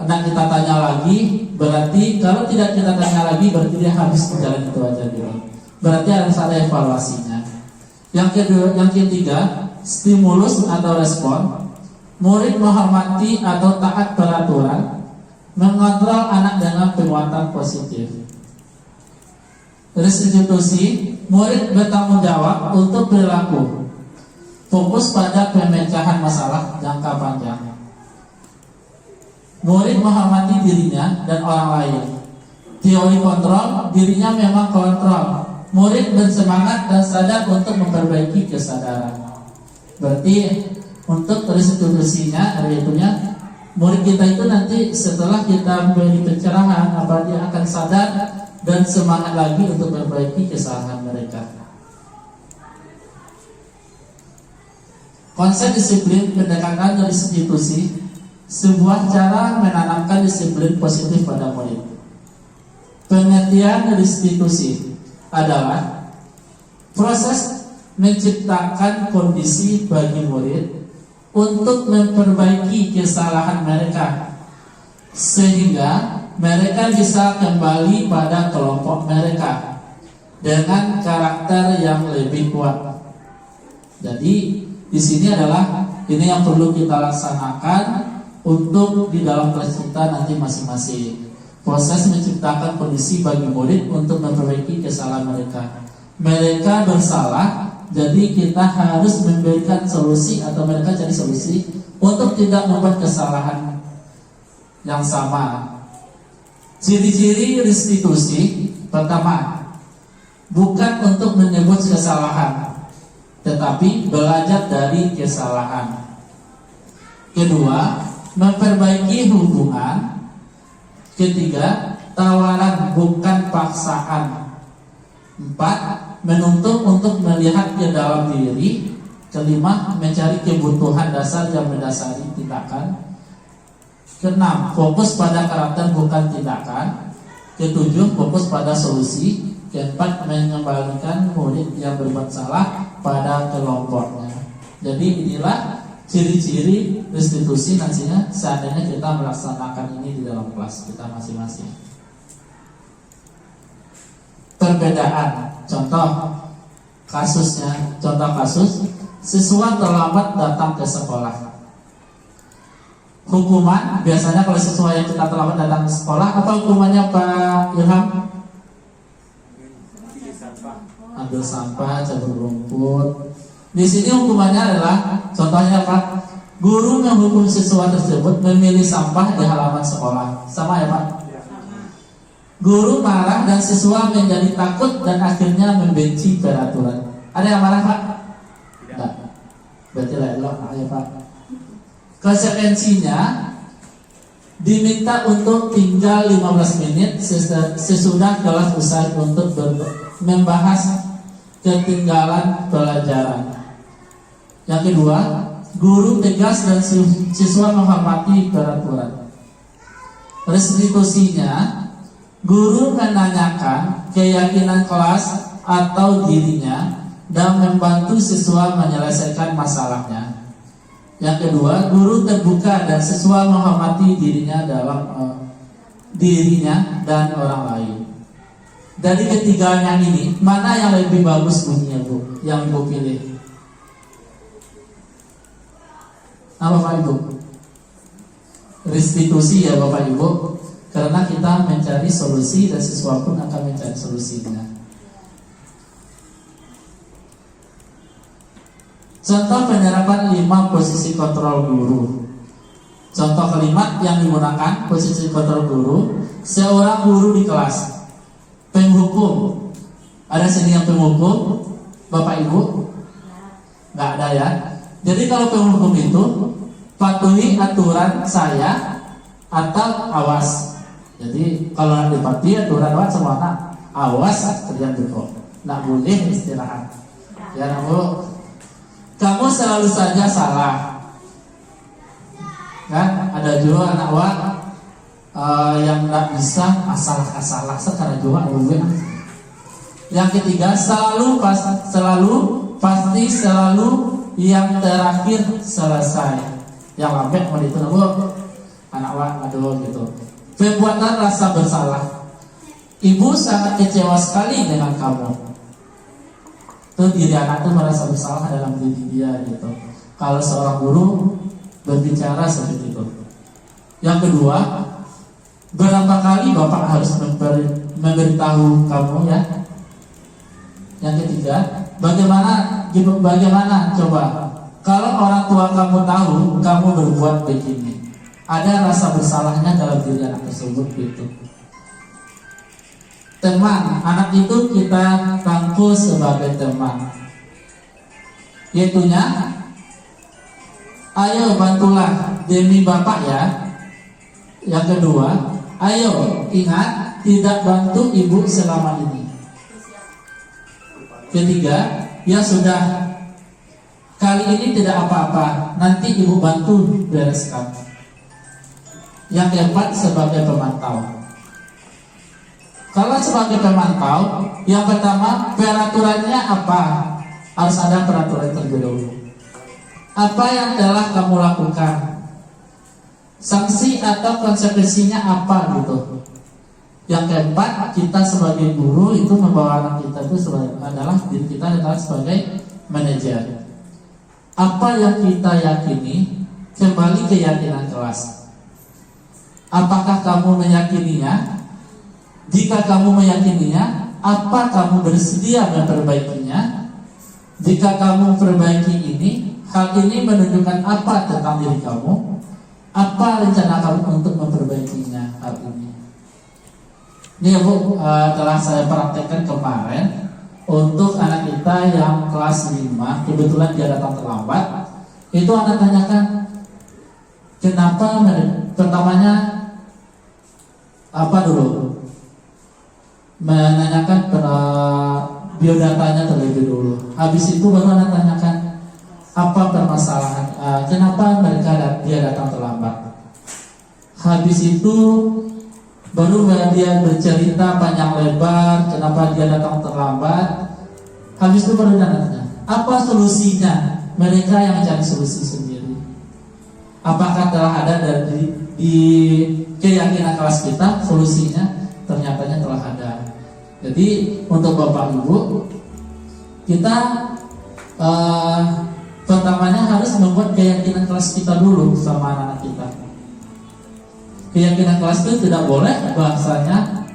dan kita tanya lagi. Berarti kalau tidak kita tanya lagi, berarti dia habis berjalan itu aja gitu. Berarti harus ada evaluasinya. Yang ketiga, stimulus atau respon. Murid menghormati atau taat peraturan, mengontrol anak dengan penguatan positif. Restitusi, murid bertanggung jawab untuk perilaku, fokus pada pemecahan masalah jangka panjang. Murid menghormati dirinya dan orang lain. Teori kontrol, dirinya memang kontrol. Murid bersemangat dan sadar untuk memperbaiki kesadaran. Berarti untuk restitusinya, murid kita itu nanti setelah kita memberi pencerahan, dia akan sadar dan semangat lagi untuk memperbaiki kesalahan mereka. Konsep disiplin pendekatan restitusi, sebuah cara menanamkan disiplin positif pada murid. Pengertian restitusi adalah proses menciptakan kondisi bagi murid untuk memperbaiki kesalahan mereka, sehingga mereka bisa kembali pada kelompok mereka dengan karakter yang lebih kuat. Jadi di sini adalah ini yang perlu kita laksanakan untuk di dalam kelas kita nanti masing-masing. Proses menciptakan kondisi bagi murid untuk memperbaiki kesalahan mereka. Mereka bersalah, jadi kita harus memberikan solusi atau mereka cari solusi untuk tidak membuat kesalahan yang sama. Ciri-ciri restitusi, pertama, bukan untuk menyebut kesalahan, tetapi belajar dari kesalahan. Kedua, memperbaiki hubungan. Ketiga, tawaran bukan paksaan. Empat, menuntut untuk melihat ke dalam diri. Kelima, mencari kebutuhan dasar yang mendasari tindakan. Keenam, fokus pada karakter bukan tindakan. Ketujuh, fokus pada solusi. Keempat, mengembalikan murid yang berbuat salah pada kelompoknya. Jadi inilah ciri-ciri restitusi nantinya seandainya kita melaksanakan ini di dalam kelas kita masing-masing. Perbedaan, contoh kasusnya, contoh kasus siswa terlambat datang ke sekolah. Hukuman, biasanya kalau siswa yang kita terlambat datang ke sekolah, apa hukumannya Pak Ilham? Ambil sampah, cabut rumput. Di sini hukumannya adalah, contohnya Pak, guru menghukum siswa tersebut memilih sampah di halaman sekolah. Sama ya Pak? Guru marah dan siswa menjadi takut dan akhirnya membenci peraturan. Ada yang marah Pak? Tidak. Berarti elok ya Pak. Konsekuensinya diminta untuk tinggal 15 menit sesudah kelas usai untuk membahas ketinggalan pelajaran. Yang kedua, guru tegas dan siswa menghormati peraturan. Restitusinya, guru menanyakan keyakinan kelas atau dirinya dan membantu siswa menyelesaikan masalahnya. Yang kedua, guru terbuka dan siswa menghormati dirinya dan orang lain. Dari ketiganya ini, mana yang lebih bagus bunyinya Bu? Yang Ibu pilih? Apa Bapak Ibu? Restitusi ya Bapak Ibu, karena kita mencari solusi dan siswa pun akan mencari solusinya. Contoh penyerapan 5 posisi kontrol guru. Contoh kelima yang digunakan posisi kontrol guru, seorang guru di kelas. Penghukum, ada sini yang penghukum, Bapak Ibu? Nggak ada ya. Jadi kalau penghukum itu patuhi aturan saya atau awas. Jadi kalau nanti dipatuhi aturan semua awas kerjaan dulu. Nggak boleh istirahat. Ya Bu. Kamu selalu saja salah. Kan ada juga anak yang nggak bisa asal sekarang juga Yang ketiga, selalu pasti selalu yang terakhir selesai. Yang lambat mau ditunggu anak aduh gitu. Perbuatan rasa bersalah. Ibu sangat kecewa sekali dengan kamu. Tuh diri anak itu merasa bersalah dalam diri dia gitu. Kalau seorang guru berbicara seperti itu. Yang kedua, berapa kali Bapak harus memberitahu kamu ya? Yang ketiga, bagaimana coba kalau orang tua kamu tahu kamu berbuat begini, ada rasa bersalahnya dalam diri anak tersebut gitu. Teman, anak itu kita rangkul sebagai teman, yaitunya, ayo bantulah demi Bapak ya. Yang kedua, ayo ingat tidak bantu ibu selama ini. Ketiga, ya sudah, kali ini tidak apa-apa, nanti ibu bantu bereskan. Yang keempat, sebagai pemantau. Kalau sebagai pemantau, yang pertama, peraturannya apa? Harus ada peraturan terlebih dahulu. Apa yang telah kamu lakukan? Sanksi atau konsekuensinya apa gitu. Yang keempat, kita sebagai guru itu membawa anak kita itu adalah diri kita adalah sebagai manajer. Apa yang kita yakini kembali keyakinan kelas. Apakah kamu meyakininya? Jika kamu meyakininya, apa kamu bersedia memperbaikinya? Jika kamu perbaiki ini, hal ini menunjukkan apa tentang diri kamu? Apa rencana kamu untuk memperbaikinya hal ini? Ini Bu, telah saya praktekkan kemarin untuk anak kita yang kelas 5, kebetulan dia datang terlambat. Itu anak tanyakan, kenapa pertamanya apa dulu? Menanyakan biodatanya terlebih dulu. Habis itu baru anak tanyakan apa permasalahan, kenapa dia datang terlambat. Habis itu baru dia bercerita panjang lebar kenapa dia datang terlambat. Habis itu baru nanya, apa solusinya? Mereka yang mencari solusi sendiri. Apakah telah ada dari di keyakinan kelas kita solusinya? Ternyatanya telah ada. Jadi untuk Bapak Ibu, kita pertamanya harus membuat keyakinan kelas kita dulu sama anak-anak kita. Keyakinan kelas itu tidak boleh bahasanya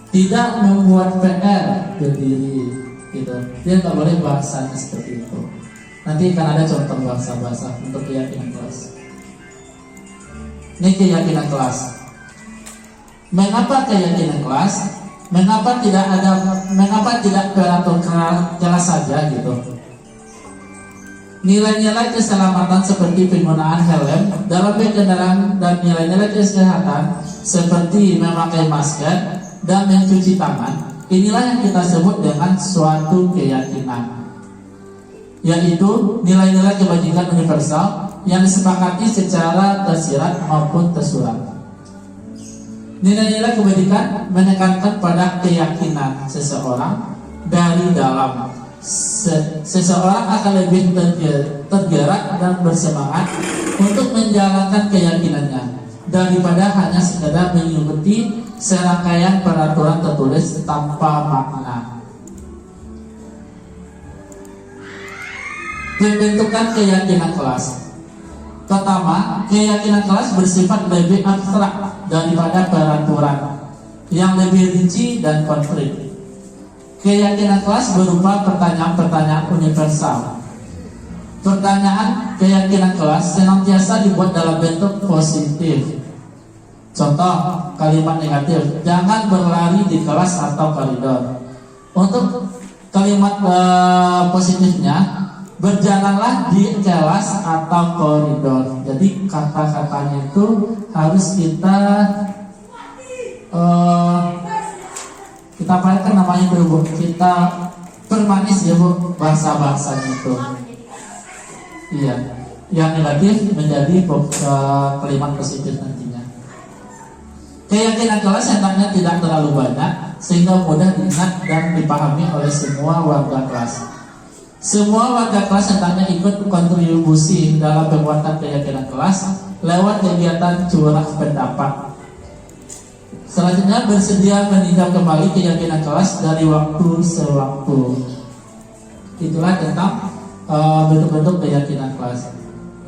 tidak membuat PR berdiri gitu. Dia tidak boleh bahasanya seperti itu. Nanti akan ada contoh bahasa-bahasa untuk keyakinan kelas. Ini keyakinan kelas. Mengapa keyakinan kelas? Mengapa tidak peratur kelas saja gitu? Nilai-nilai keselamatan seperti penggunaan helm dalam berkendara dan nilai-nilai kesehatan seperti memakai masker dan mencuci tangan, inilah yang kita sebut dengan suatu keyakinan, yaitu nilai-nilai kebajikan universal yang disepakati secara tersirat maupun tersurat. Nilai-nilai kebajikan menekankan pada keyakinan seseorang dari dalam. Seseorang akan lebih tergerak dan bersemangat untuk menjalankan keyakinannya daripada hanya sekadar mengikuti serangkaian peraturan tertulis tanpa makna. Pembentukan keyakinan kelas. Pertama, keyakinan kelas bersifat lebih abstrak daripada peraturan yang lebih rinci dan konkret. Keyakinan kelas berupa pertanyaan-pertanyaan universal. Pertanyaan keyakinan kelas senantiasa dibuat dalam bentuk positif. Contoh kalimat negatif, jangan berlari di kelas atau koridor. Untuk kalimat positifnya, berjalanlah di kelas atau koridor. Jadi kata-katanya itu harus kita pakai namanya itu Bu, kita permanis ya Bu bahasa-bahasanya itu. Iya, yang negatif menjadi kalimat positif nantinya. Keyakinan kelas hendaknya tidak terlalu banyak sehingga mudah diingat dan dipahami oleh semua warga kelas. Semua warga kelas hendaknya ikut kontribusi dalam penguatan keyakinan kelas lewat kegiatan curah pendapat. Selanjutnya, bersedia meninjau kembali keyakinan kelas dari waktu sewaktu. Itulah tentang bentuk-bentuk keyakinan kelas.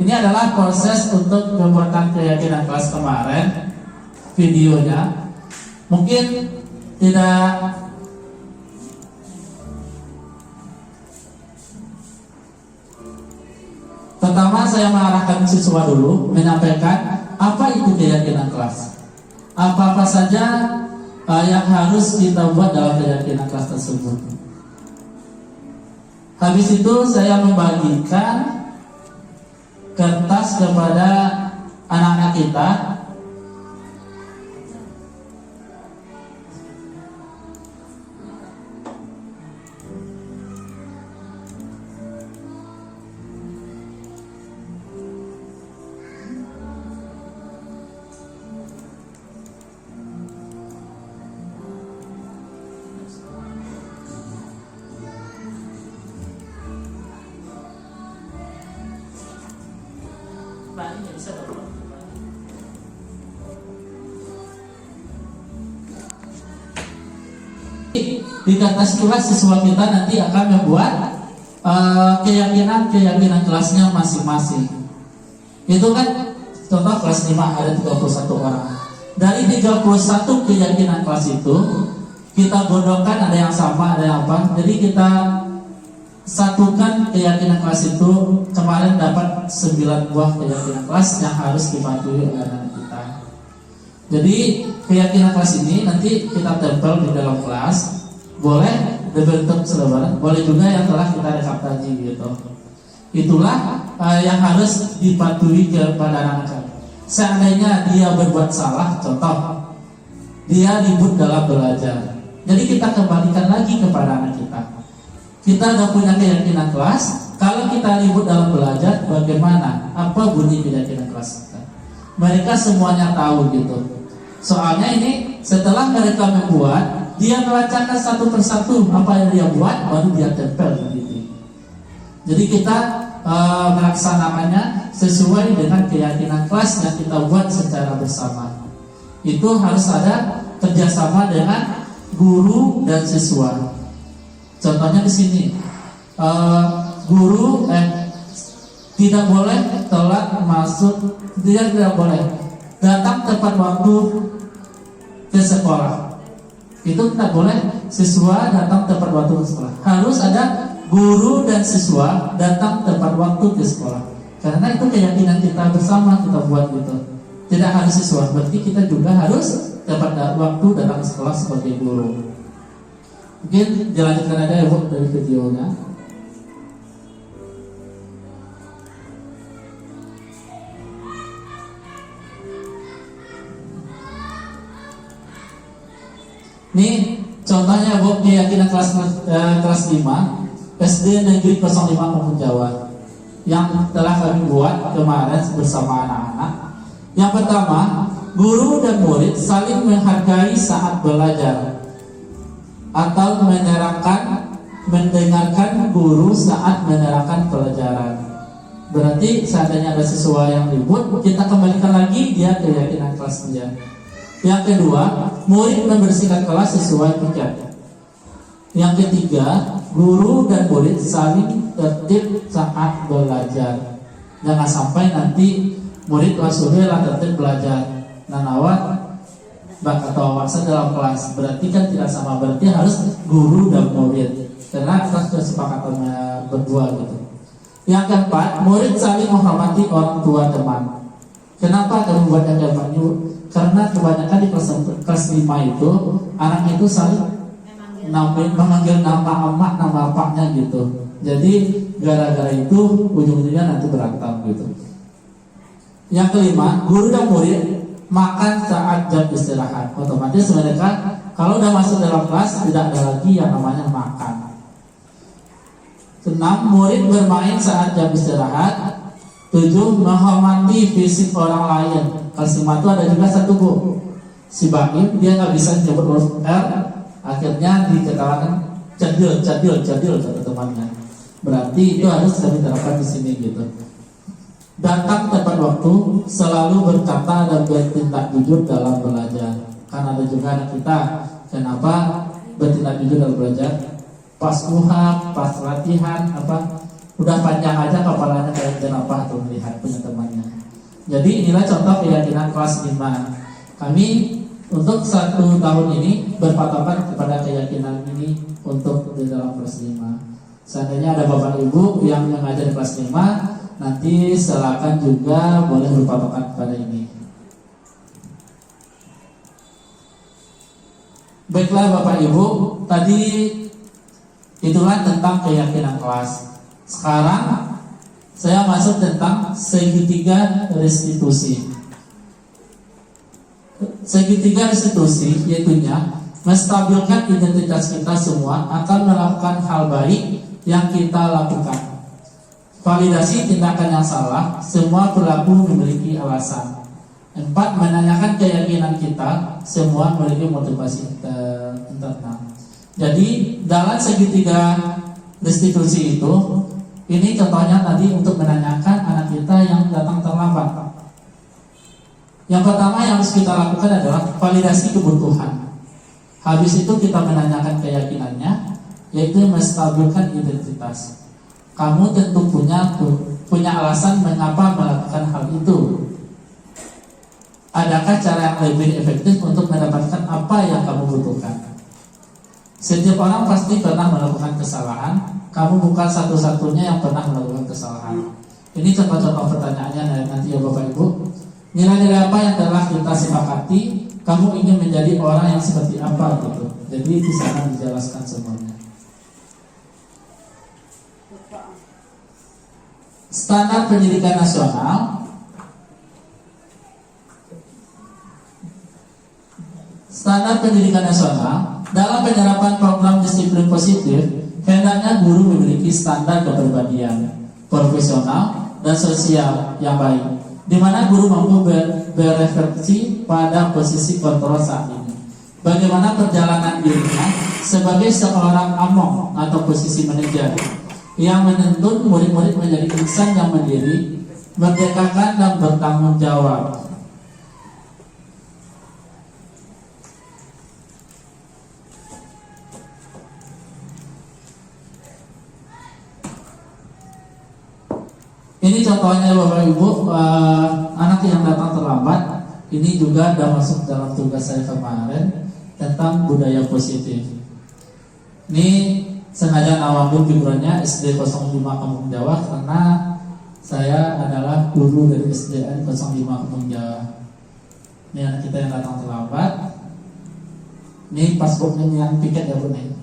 Ini adalah proses untuk pembuatan keyakinan kelas kemarin, videonya. Mungkin tidak pertama saya mengarahkan siswa dulu menyampaikan apa itu keyakinan kelas. Apa-apa saja yang harus kita buat dalam keyakinan kelas tersebut. Habis itu saya membagikan kertas kepada anak-anak kita. Di kertas itulah siswa kita nanti akan membuat keyakinan kelasnya masing-masing. Itu kan contoh kelas 5 ada 31 orang. Dari 31 keyakinan kelas itu kita godongkan, ada yang sama, ada yang apa. Jadi kita satukan keyakinan kelas itu. Kemarin dapat 9 buah keyakinan kelas yang harus dipatuhi oleh anak kita. Jadi keyakinan kelas ini nanti kita tempel di dalam kelas. Boleh berbentuk selebaran, boleh juga yang telah kita rekap tadi gitu. Itulah yang harus dipatuhi kepada anak-anak. Seandainya dia berbuat salah, contoh dia ribut dalam belajar, jadi kita kembalikan lagi kepada anak kita. Kita udah punya keyakinan kelas. Kalau kita ribut dalam belajar, bagaimana? Apa bunyi keyakinan kelas kita? Mereka semuanya tahu gitu. Soalnya ini setelah mereka membuat, dia melacakan satu persatu apa yang dia buat, baru dia tempel begitu. Jadi kita melaksanakannya sesuai dengan keyakinan kelas yang kita buat secara bersama. Itu harus ada kerjasama dengan guru dan siswa. Contohnya di sini, guru tidak boleh telat masuk, dia tidak boleh datang tepat waktu ke sekolah. Itu tidak boleh siswa datang tepat waktu ke sekolah. Harus ada guru dan siswa datang tepat waktu ke sekolah. Karena itu keyakinan kita bersama kita buat gitu. Tidak harus siswa, berarti kita juga harus tepat waktu datang ke sekolah sebagai guru. Mungkin dilanjutkan aja ya Bu dari videonya. Ini contohnya Bu, keyakinan kelas 5 SD Negeri 05 Kampung Jawa yang telah kami buat kemarin bersama anak-anak. Yang pertama, guru dan murid saling menghargai saat belajar atau mendengarkan guru saat menerangkan pelajaran. Berarti seandainya ada siswa yang ribut, kita kembalikan lagi dia keyakinan kelas dia. Yang kedua, murid membersihkan kelas sesuai piket. Yang ketiga, guru dan murid saling tertib saat belajar. Jangan sampai nanti murid lah tertib belajar. Nanawat atau waksa dalam kelas. Berarti kan tidak sama. Berarti harus guru dan murid. Karena kita sudah sepakatannya berdua gitu. Yang keempat, murid saling menghormati orang tua teman. Kenapa kami buat yang keempat ini? Karena kebanyakan di kelas 5 itu anak itu saling memanggil nama emak, nama bapaknya gitu. Jadi gara-gara itu ujung-ujungnya nanti berantem gitu. Yang kelima, guru dan murid makan saat jam istirahat. Otomatis mereka kalau udah masuk dalam kelas tidak ada lagi yang namanya makan. 6, murid bermain saat jam istirahat. 7, menghormati fisik orang lain. Kelas 5 itu ada juga satu Bu, si Baim, dia nggak bisa nyebut huruf R Akhirnya dikatakan jadil kata temannya. Berarti itu harus diterapkan di sini gitu. Datang tepat waktu, selalu berkata dan bertindak jujur dalam belajar. Kan ada juga anak kita, kenapa bertindak jujur dalam belajar? Pas muhab, pas latihan, udah panjang aja kepalanya kayak jenapah atau melihat punya temannya. Jadi inilah contoh keyakinan kelas 5. Kami untuk 1 tahun ini berpatokan kepada keyakinan ini untuk di dalam kelas 5. Seandainya ada bapak ibu yang mengajar di kelas 5, nanti silakan juga boleh berpatokan kepada ini. Baiklah Bapak Ibu, tadi itulah tentang keyakinan kelas. Sekarang saya masuk tentang segitiga restitusi. Segitiga restitusi yaitunya menstabilkan identitas kita semua akan melakukan hal baik yang kita lakukan. Validasi tindakan yang salah, semua perilaku memiliki alasan. 4. Menanyakan keyakinan kita, semua memiliki motivasi internal. Jadi dalam segitiga restitusi itu, ini contohnya tadi untuk menanyakan anak kita yang datang terlambat. Yang pertama yang harus kita lakukan adalah validasi kebutuhan. Habis itu kita menanyakan keyakinannya, yaitu menstabilkan identitas. Kamu tentu punya alasan mengapa melakukan hal itu. Adakah cara yang lebih efektif untuk mendapatkan apa yang kamu butuhkan? Setiap orang pasti pernah melakukan kesalahan. Kamu bukan satu-satunya yang pernah melakukan kesalahan. Ini contoh-contoh pertanyaannya nanti ya Bapak Ibu. Nilai-nilai apa yang telah kita sepakati? Kamu ingin menjadi orang yang seperti apa gitu. Jadi di sana dijelaskan semuanya. Standar pendidikan nasional. Standar pendidikan nasional dalam penyerapan program disiplin positif, hendaknya guru memiliki standar kepribadian, profesional dan sosial yang baik, di mana guru mampu berefleksi pada posisi kontrol saat ini. Bagaimana perjalanan dirinya sebagai seorang among atau posisi manajer yang menuntun murid-murid menjadi insan yang mandiri, merdekakan dan bertanggung jawab. Ini contohnya Bapak Ibu, anak yang datang terlambat. Ini juga sudah masuk dalam tugas saya kemarin tentang budaya positif. Ini sengaja nawambil figurannya SD 05 Kampung Jawa karena saya adalah guru dari SDN 05 Kampung Jawa. Ini anak kita yang datang terlambat. Ini paspornya yang piket ya Bu nih.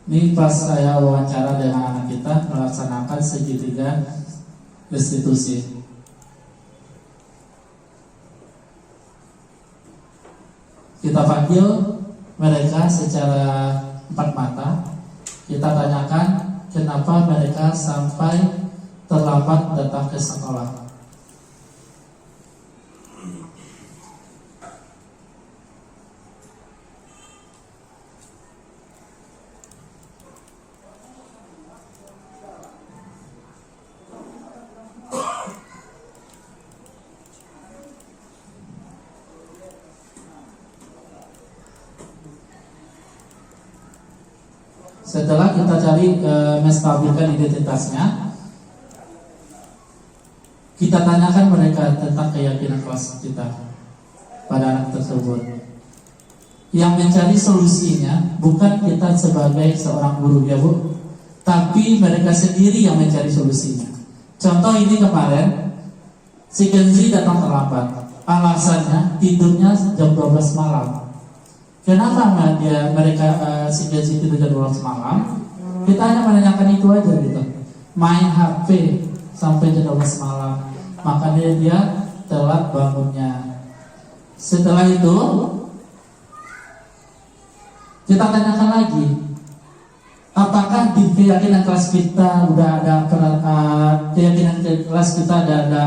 Ini pas saya wawancara dengan anak kita melaksanakan segitiga restitusi. Kita panggil mereka secara empat mata. Kita tanyakan kenapa mereka sampai terlambat datang ke sekolah. Setelah kita cari menstabilkan identitasnya, kita tanyakan mereka tentang keyakinan kelas kita pada anak tersebut. Yang mencari solusinya bukan kita sebagai seorang guru ya Bu, tapi mereka sendiri yang mencari solusinya. Contoh ini kemarin Si Kenzi datang terlambat. Alasannya tidurnya jam 12 malam. Kenapa si Kenzi tidur jam 12 malam? Kita hanya menanyakan itu aja gitu. Main HP sampai jam 12 malam. Makanya dia telat bangunnya. Setelah itu kita tanyakan lagi, apakah di keyakinan kelas kita udah ada keyakinan kelas kita ada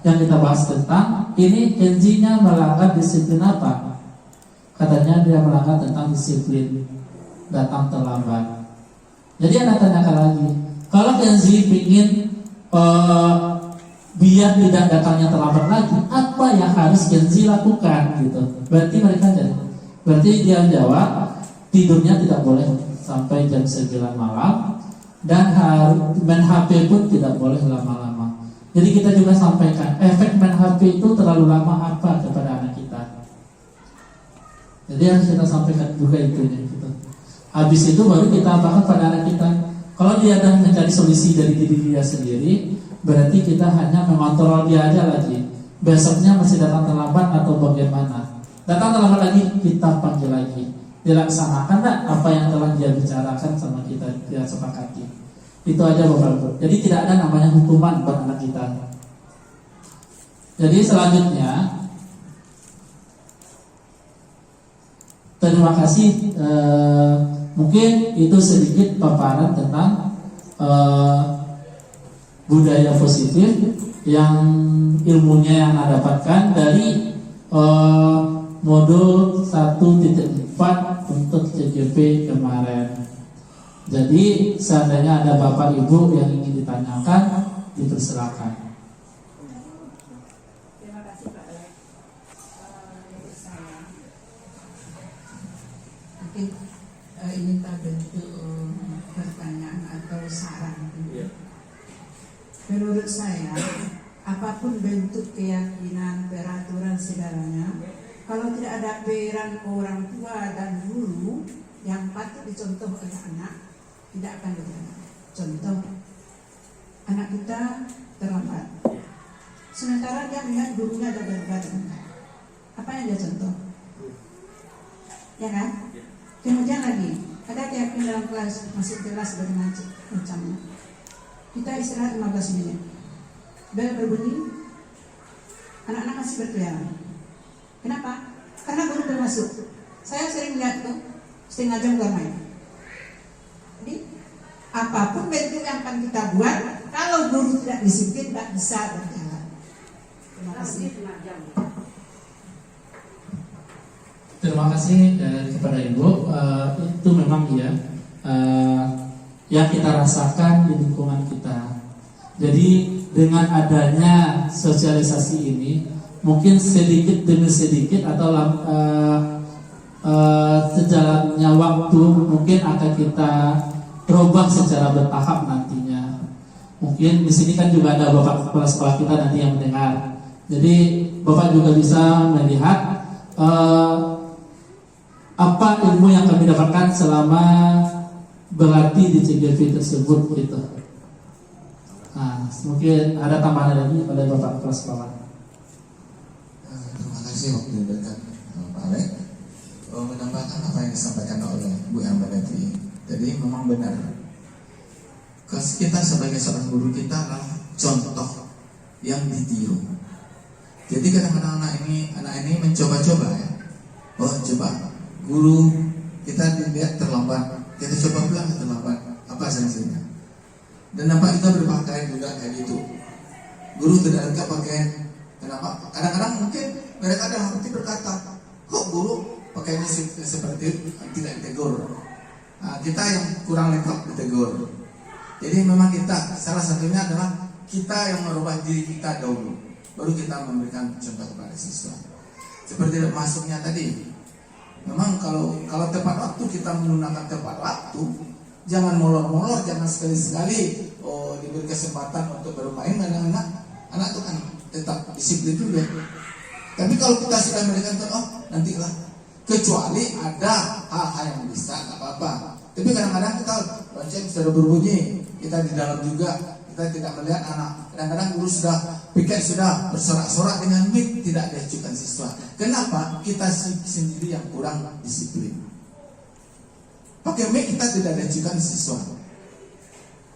yang kita bahas tentang ini Kenzinya melanggar disiplin apa? Katanya dia melanggar tentang disiplin datang terlambat. Jadi Anda tanyakan lagi, kalau Kenzi ingin biar tidak datangnya terlambat lagi, apa yang harus Kenzi lakukan gitu? Berarti dia jawab tidurnya tidak boleh sampai jam 9 malam dan main HP pun tidak boleh lama-lama. Jadi kita juga sampaikan efek main HP itu terlalu lama apa kepada anak kita. Jadi harus kita sampaikan juga itu gitu. Habis itu baru kita bahas pada anak kita. Kalau dia dah mencari solusi dari diri dia sendiri, berarti kita hanya mengontrol dia aja lagi. Besoknya masih datang terlambat atau bagaimana? Datang terlambat lagi, kita panggil lagi. Dilaksanakan tak apa yang telah dia bicarakan sama kita, dia sepakati. Itu aja Bapak. Jadi tidak ada namanya hukuman buat anak kita. Jadi selanjutnya, terima kasih. Mungkin itu sedikit paparan tentang budaya positif yang ilmunya yang Anda dapatkan dari modul 1.4 untuk CGP kemarin. Jadi seandainya ada Bapak Ibu yang ingin ditanyakan, dipersilakan. Terima kasih Pak Lek. Mungkin ini tak bentuk pertanyaan atau saran. Menurut saya, apapun bentuk keyakinan, peraturan segalanya, kalau tidak ada peran orang tua dan guru yang patut dicontoh oleh anak, tidak akan berjalan. Contoh, anak kita terlambat, sementara dia melihat gurunya ada bergadang. Apa yang dia contoh? Ya kan? Kemudian lagi, ada keyakinan dalam kelas masih kelas macamnya. Kita istirahat 15 menit. Bel berbunyi, anak-anak masih berkeliaran. Kenapa? Karena guru belum masuk. Saya sering lihat tuh setengah jam keluar main. Jadi apapun bentuk yang akan kita buat, kalau guru tidak disiplin tidak bisa berjalan. Terima kasih. Terima kasih kepada Ibu. Itu memang ya yang kita rasakan di lingkungan kita. Jadi dengan adanya sosialisasi ini, mungkin sedikit demi sedikit atau sejalannya waktu mungkin akan kita rubah secara bertahap nantinya. Mungkin di sini kan juga ada Bapak kepala sekolah kita nanti yang mendengar. Jadi Bapak juga bisa melihat apa ilmu yang kami dapatkan selama berlatih di CGV tersebut gitu. Nah, mungkin ada tambahan lagi oleh Bapak kepala sekolah. Terima kasih waktu diberikan Pak Alek. Menambahkan apa yang disampaikan oleh Bu Ambaleti. Jadi memang benar. Kita sebagai seorang guru kita adalah contoh yang ditiru. Jadi kadang-kadang anak ini mencoba-coba ya. Oh coba guru kita dilihat terlambat, kita coba pulang terlambat. Apa sanksinya? Dan nampak kita berpakaian juga kayak gitu. Guru tidak ada pakaian. Kenapa? Kadang-kadang mungkin mereka ada hati berkata, kok guru pakaiannya seperti itu, tidak ditegur. Nah, kita yang kurang lengkap ditegur. Jadi memang kita salah satunya adalah kita yang merubah diri kita dahulu, baru kita memberikan contoh kepada siswa. Seperti masuknya tadi, memang kalau tepat waktu kita menggunakan tepat waktu, jangan molor-molor, jangan sekali-sekali diberi kesempatan untuk bermain dengan anak itu kan tetap disiplin dulu ya. Tapi kalau kita sudah memberikan nantilah, kecuali ada hal-hal yang bisa, nggak apa-apa. Tapi kadang-kadang kita lonceng sudah berbunyi, kita di dalam juga Kita tidak melihat anak. Kadang-kadang guru sudah piket sudah bersorak-sorak dengan mic, tidak diajukan siswa. Kenapa? Kita sendiri yang kurang disiplin. Pakai mic kita tidak diajukan siswa.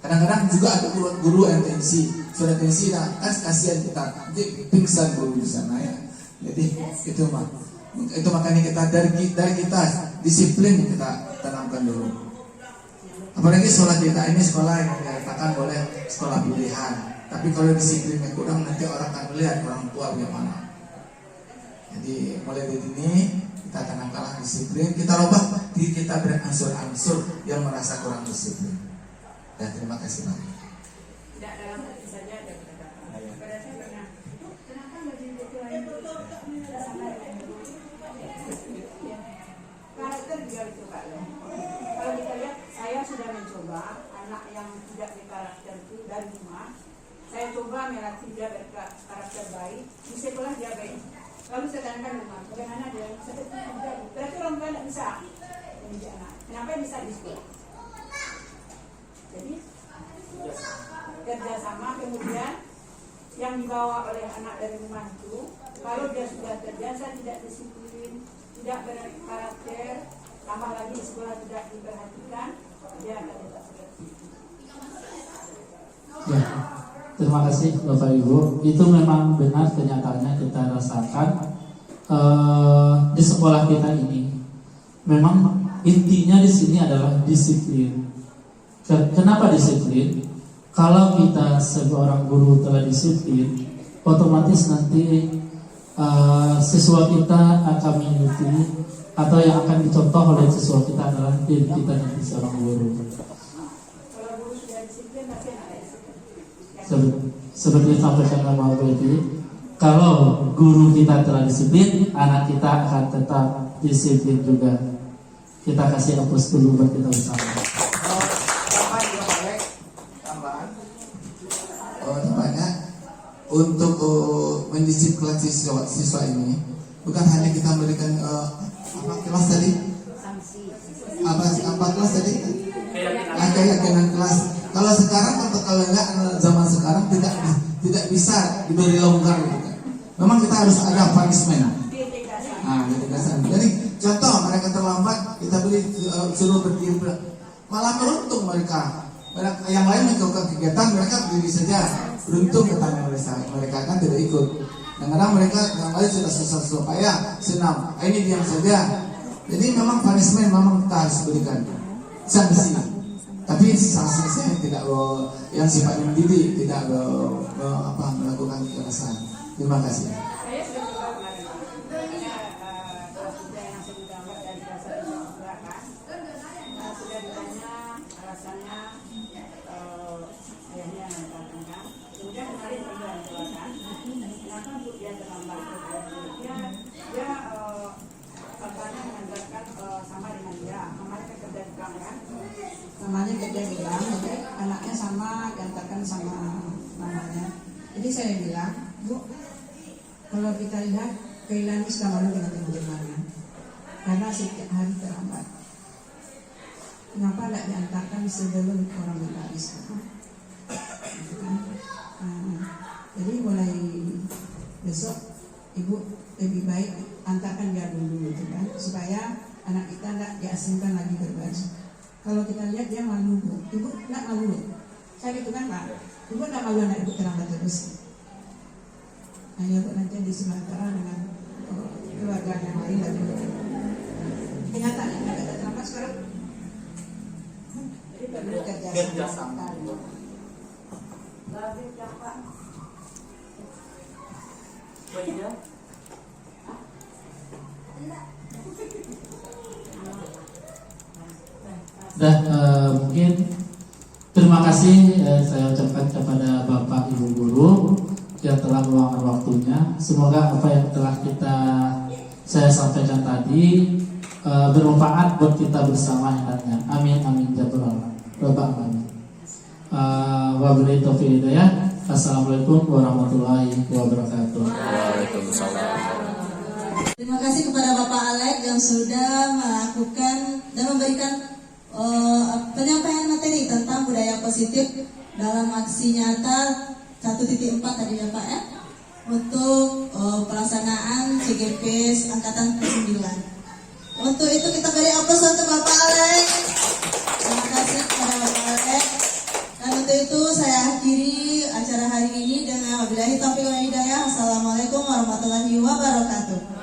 Kadang-kadang juga ada guru yang tensi, sudah tensi kan kasihan kita, nanti pingsan guru di sana ya. Jadi itu makanya kita dari kita disiplin kita tanamkan dulu. Apalagi sekolah kita ini sekolah yang dikatakan boleh sekolah pilihan. Tapi kalau disiplinnya kurang nanti orang akan melihat orang tua bagaimana. Jadi mulai dari ini kita tanamkanlah disiplin, kita robah diri kita beransur-ansur yang merasa kurang disiplin. Dan terima kasih Pak. Tidak dalam hati saja ada pendapat. Pada saya pernah, kenapa baju ketua itu sama dengan guru? Karakter juga itu Pak. Kalau kita lihat, saya sudah mencoba anak yang tidak berkarakter itu dari rumah. Saya coba melatih dia berkarakter baik, di sekolah dia baik. Lalu saya tanyakan rumah, bagaimana dia bisa terjadi? Berarti orang tua tidak bisa mendidik anak. Kenapa bisa di sekolah? Jadi kerjasama, kemudian yang dibawa oleh anak dari rumah itu, kalau dia sudah terbiasa tidak disiplin, tidak berkarakter, tambah lagi di sekolah tidak diperhatikan, dia akan tetap seperti itu. Ya, terima kasih Bapak Ibu. Itu memang benar kenyataannya kita rasakan di sekolah kita ini. Memang intinya di sini adalah disiplin. Kenapa disiplin? Kalau kita seorang guru telah disiplin, otomatis nanti siswa kita akan mengikuti atau yang akan dicontoh oleh siswa kita adalah diri kita nanti seorang guru. Kalau guru sudah disiplin, pasti anak disiplin. Seperti disampaikan sama Bu Edi, kalau guru kita telah disiplin, anak kita akan tetap disiplin juga. Kita kasih aplaus dulu buat kita bersama. Tampaknya untuk mendisiplin siswa ini bukan hanya kita memberikan apa kelas tadi? Apa kelas tadi? Keyakinan kelas. Kalau sekarang atau kalau enggak zaman sekarang tidak bisa diberi longgar gitu. Memang kita harus ada punishment. Jadi contoh mereka terlambat kita beri suruh berdiri, malah beruntung mereka. Yang lain melakukan kegiatan mereka berdiri saja, beruntung ketanya mereka kan tidak ikut. Kadang-kadang mereka yang lain sudah selesai supaya senam, ini diam saja. Jadi memang punishment memang kita harus berikan sanksi. Tapi sanksinya tidak yang sifatnya mendidik, tidak melakukan kekerasan. Terima kasih. Saya sudah coba kemarin, makanya kelas kita yang saya gambar dari kelas itu kan, sudah ditanya alasannya, ayahnya mengatakan kan, kemudian kemarin juga dikeluarkan, kenapa untuk dia terlambat? Dia bapaknya mengajarkan sama dengan dia, mamanya kerja di bank kan, mamanya kerja di bank, jadi anaknya sama diantarkan sama mamanya. Jadi saya bilang, Bu, kalau kita lihat Kailani sudah malu dengan teman-temannya karena setiap hari terlambat. Kenapa tidak diantarkan sebelum orang berbaris? Jadi mulai besok ibu lebih baik antarkan dia dulu gitu kan, supaya anak kita tidak diasingkan lagi berbaris. Kalau kita lihat dia malu, Bu. Ibu tidak malu. Saya gitu kan Pak, ibu tidak malu anak ibu terlambat terus. Hanya Bu nanti di Sumatera dengan keluarga yang lain dan kenyataannya tidak terlambat sekarang. Jadi perlu kerjasama. Baik Pak. Banyak. Mungkin terima kasih saya ucapkan kepada Bapak Ibu Guru yang telah meluangkan waktunya. Semoga apa yang telah saya sampaikan tadi bermanfaat buat kita bersama hendaknya. Amin amin ya rabbal alamin. Wabillahi taufiq hidayah. Assalamualaikum warahmatullahi wabarakatuh. Waalaikumsalam. Terima kasih kepada Bapak Alek yang sudah melakukan dan memberikan penyampaian materi tentang budaya positif dalam aksi nyata 1.4 tadi ya Pak ya, untuk pelaksanaan CGP Angkatan ke-9. Untuk itu kita beri aplaus untuk Bapak Alex. Terima kasih kepada Bapak Alex. Dan untuk itu saya akhiri acara hari ini dengan wabillahi taufiq wal hidayah. Assalamualaikum warahmatullahi wabarakatuh.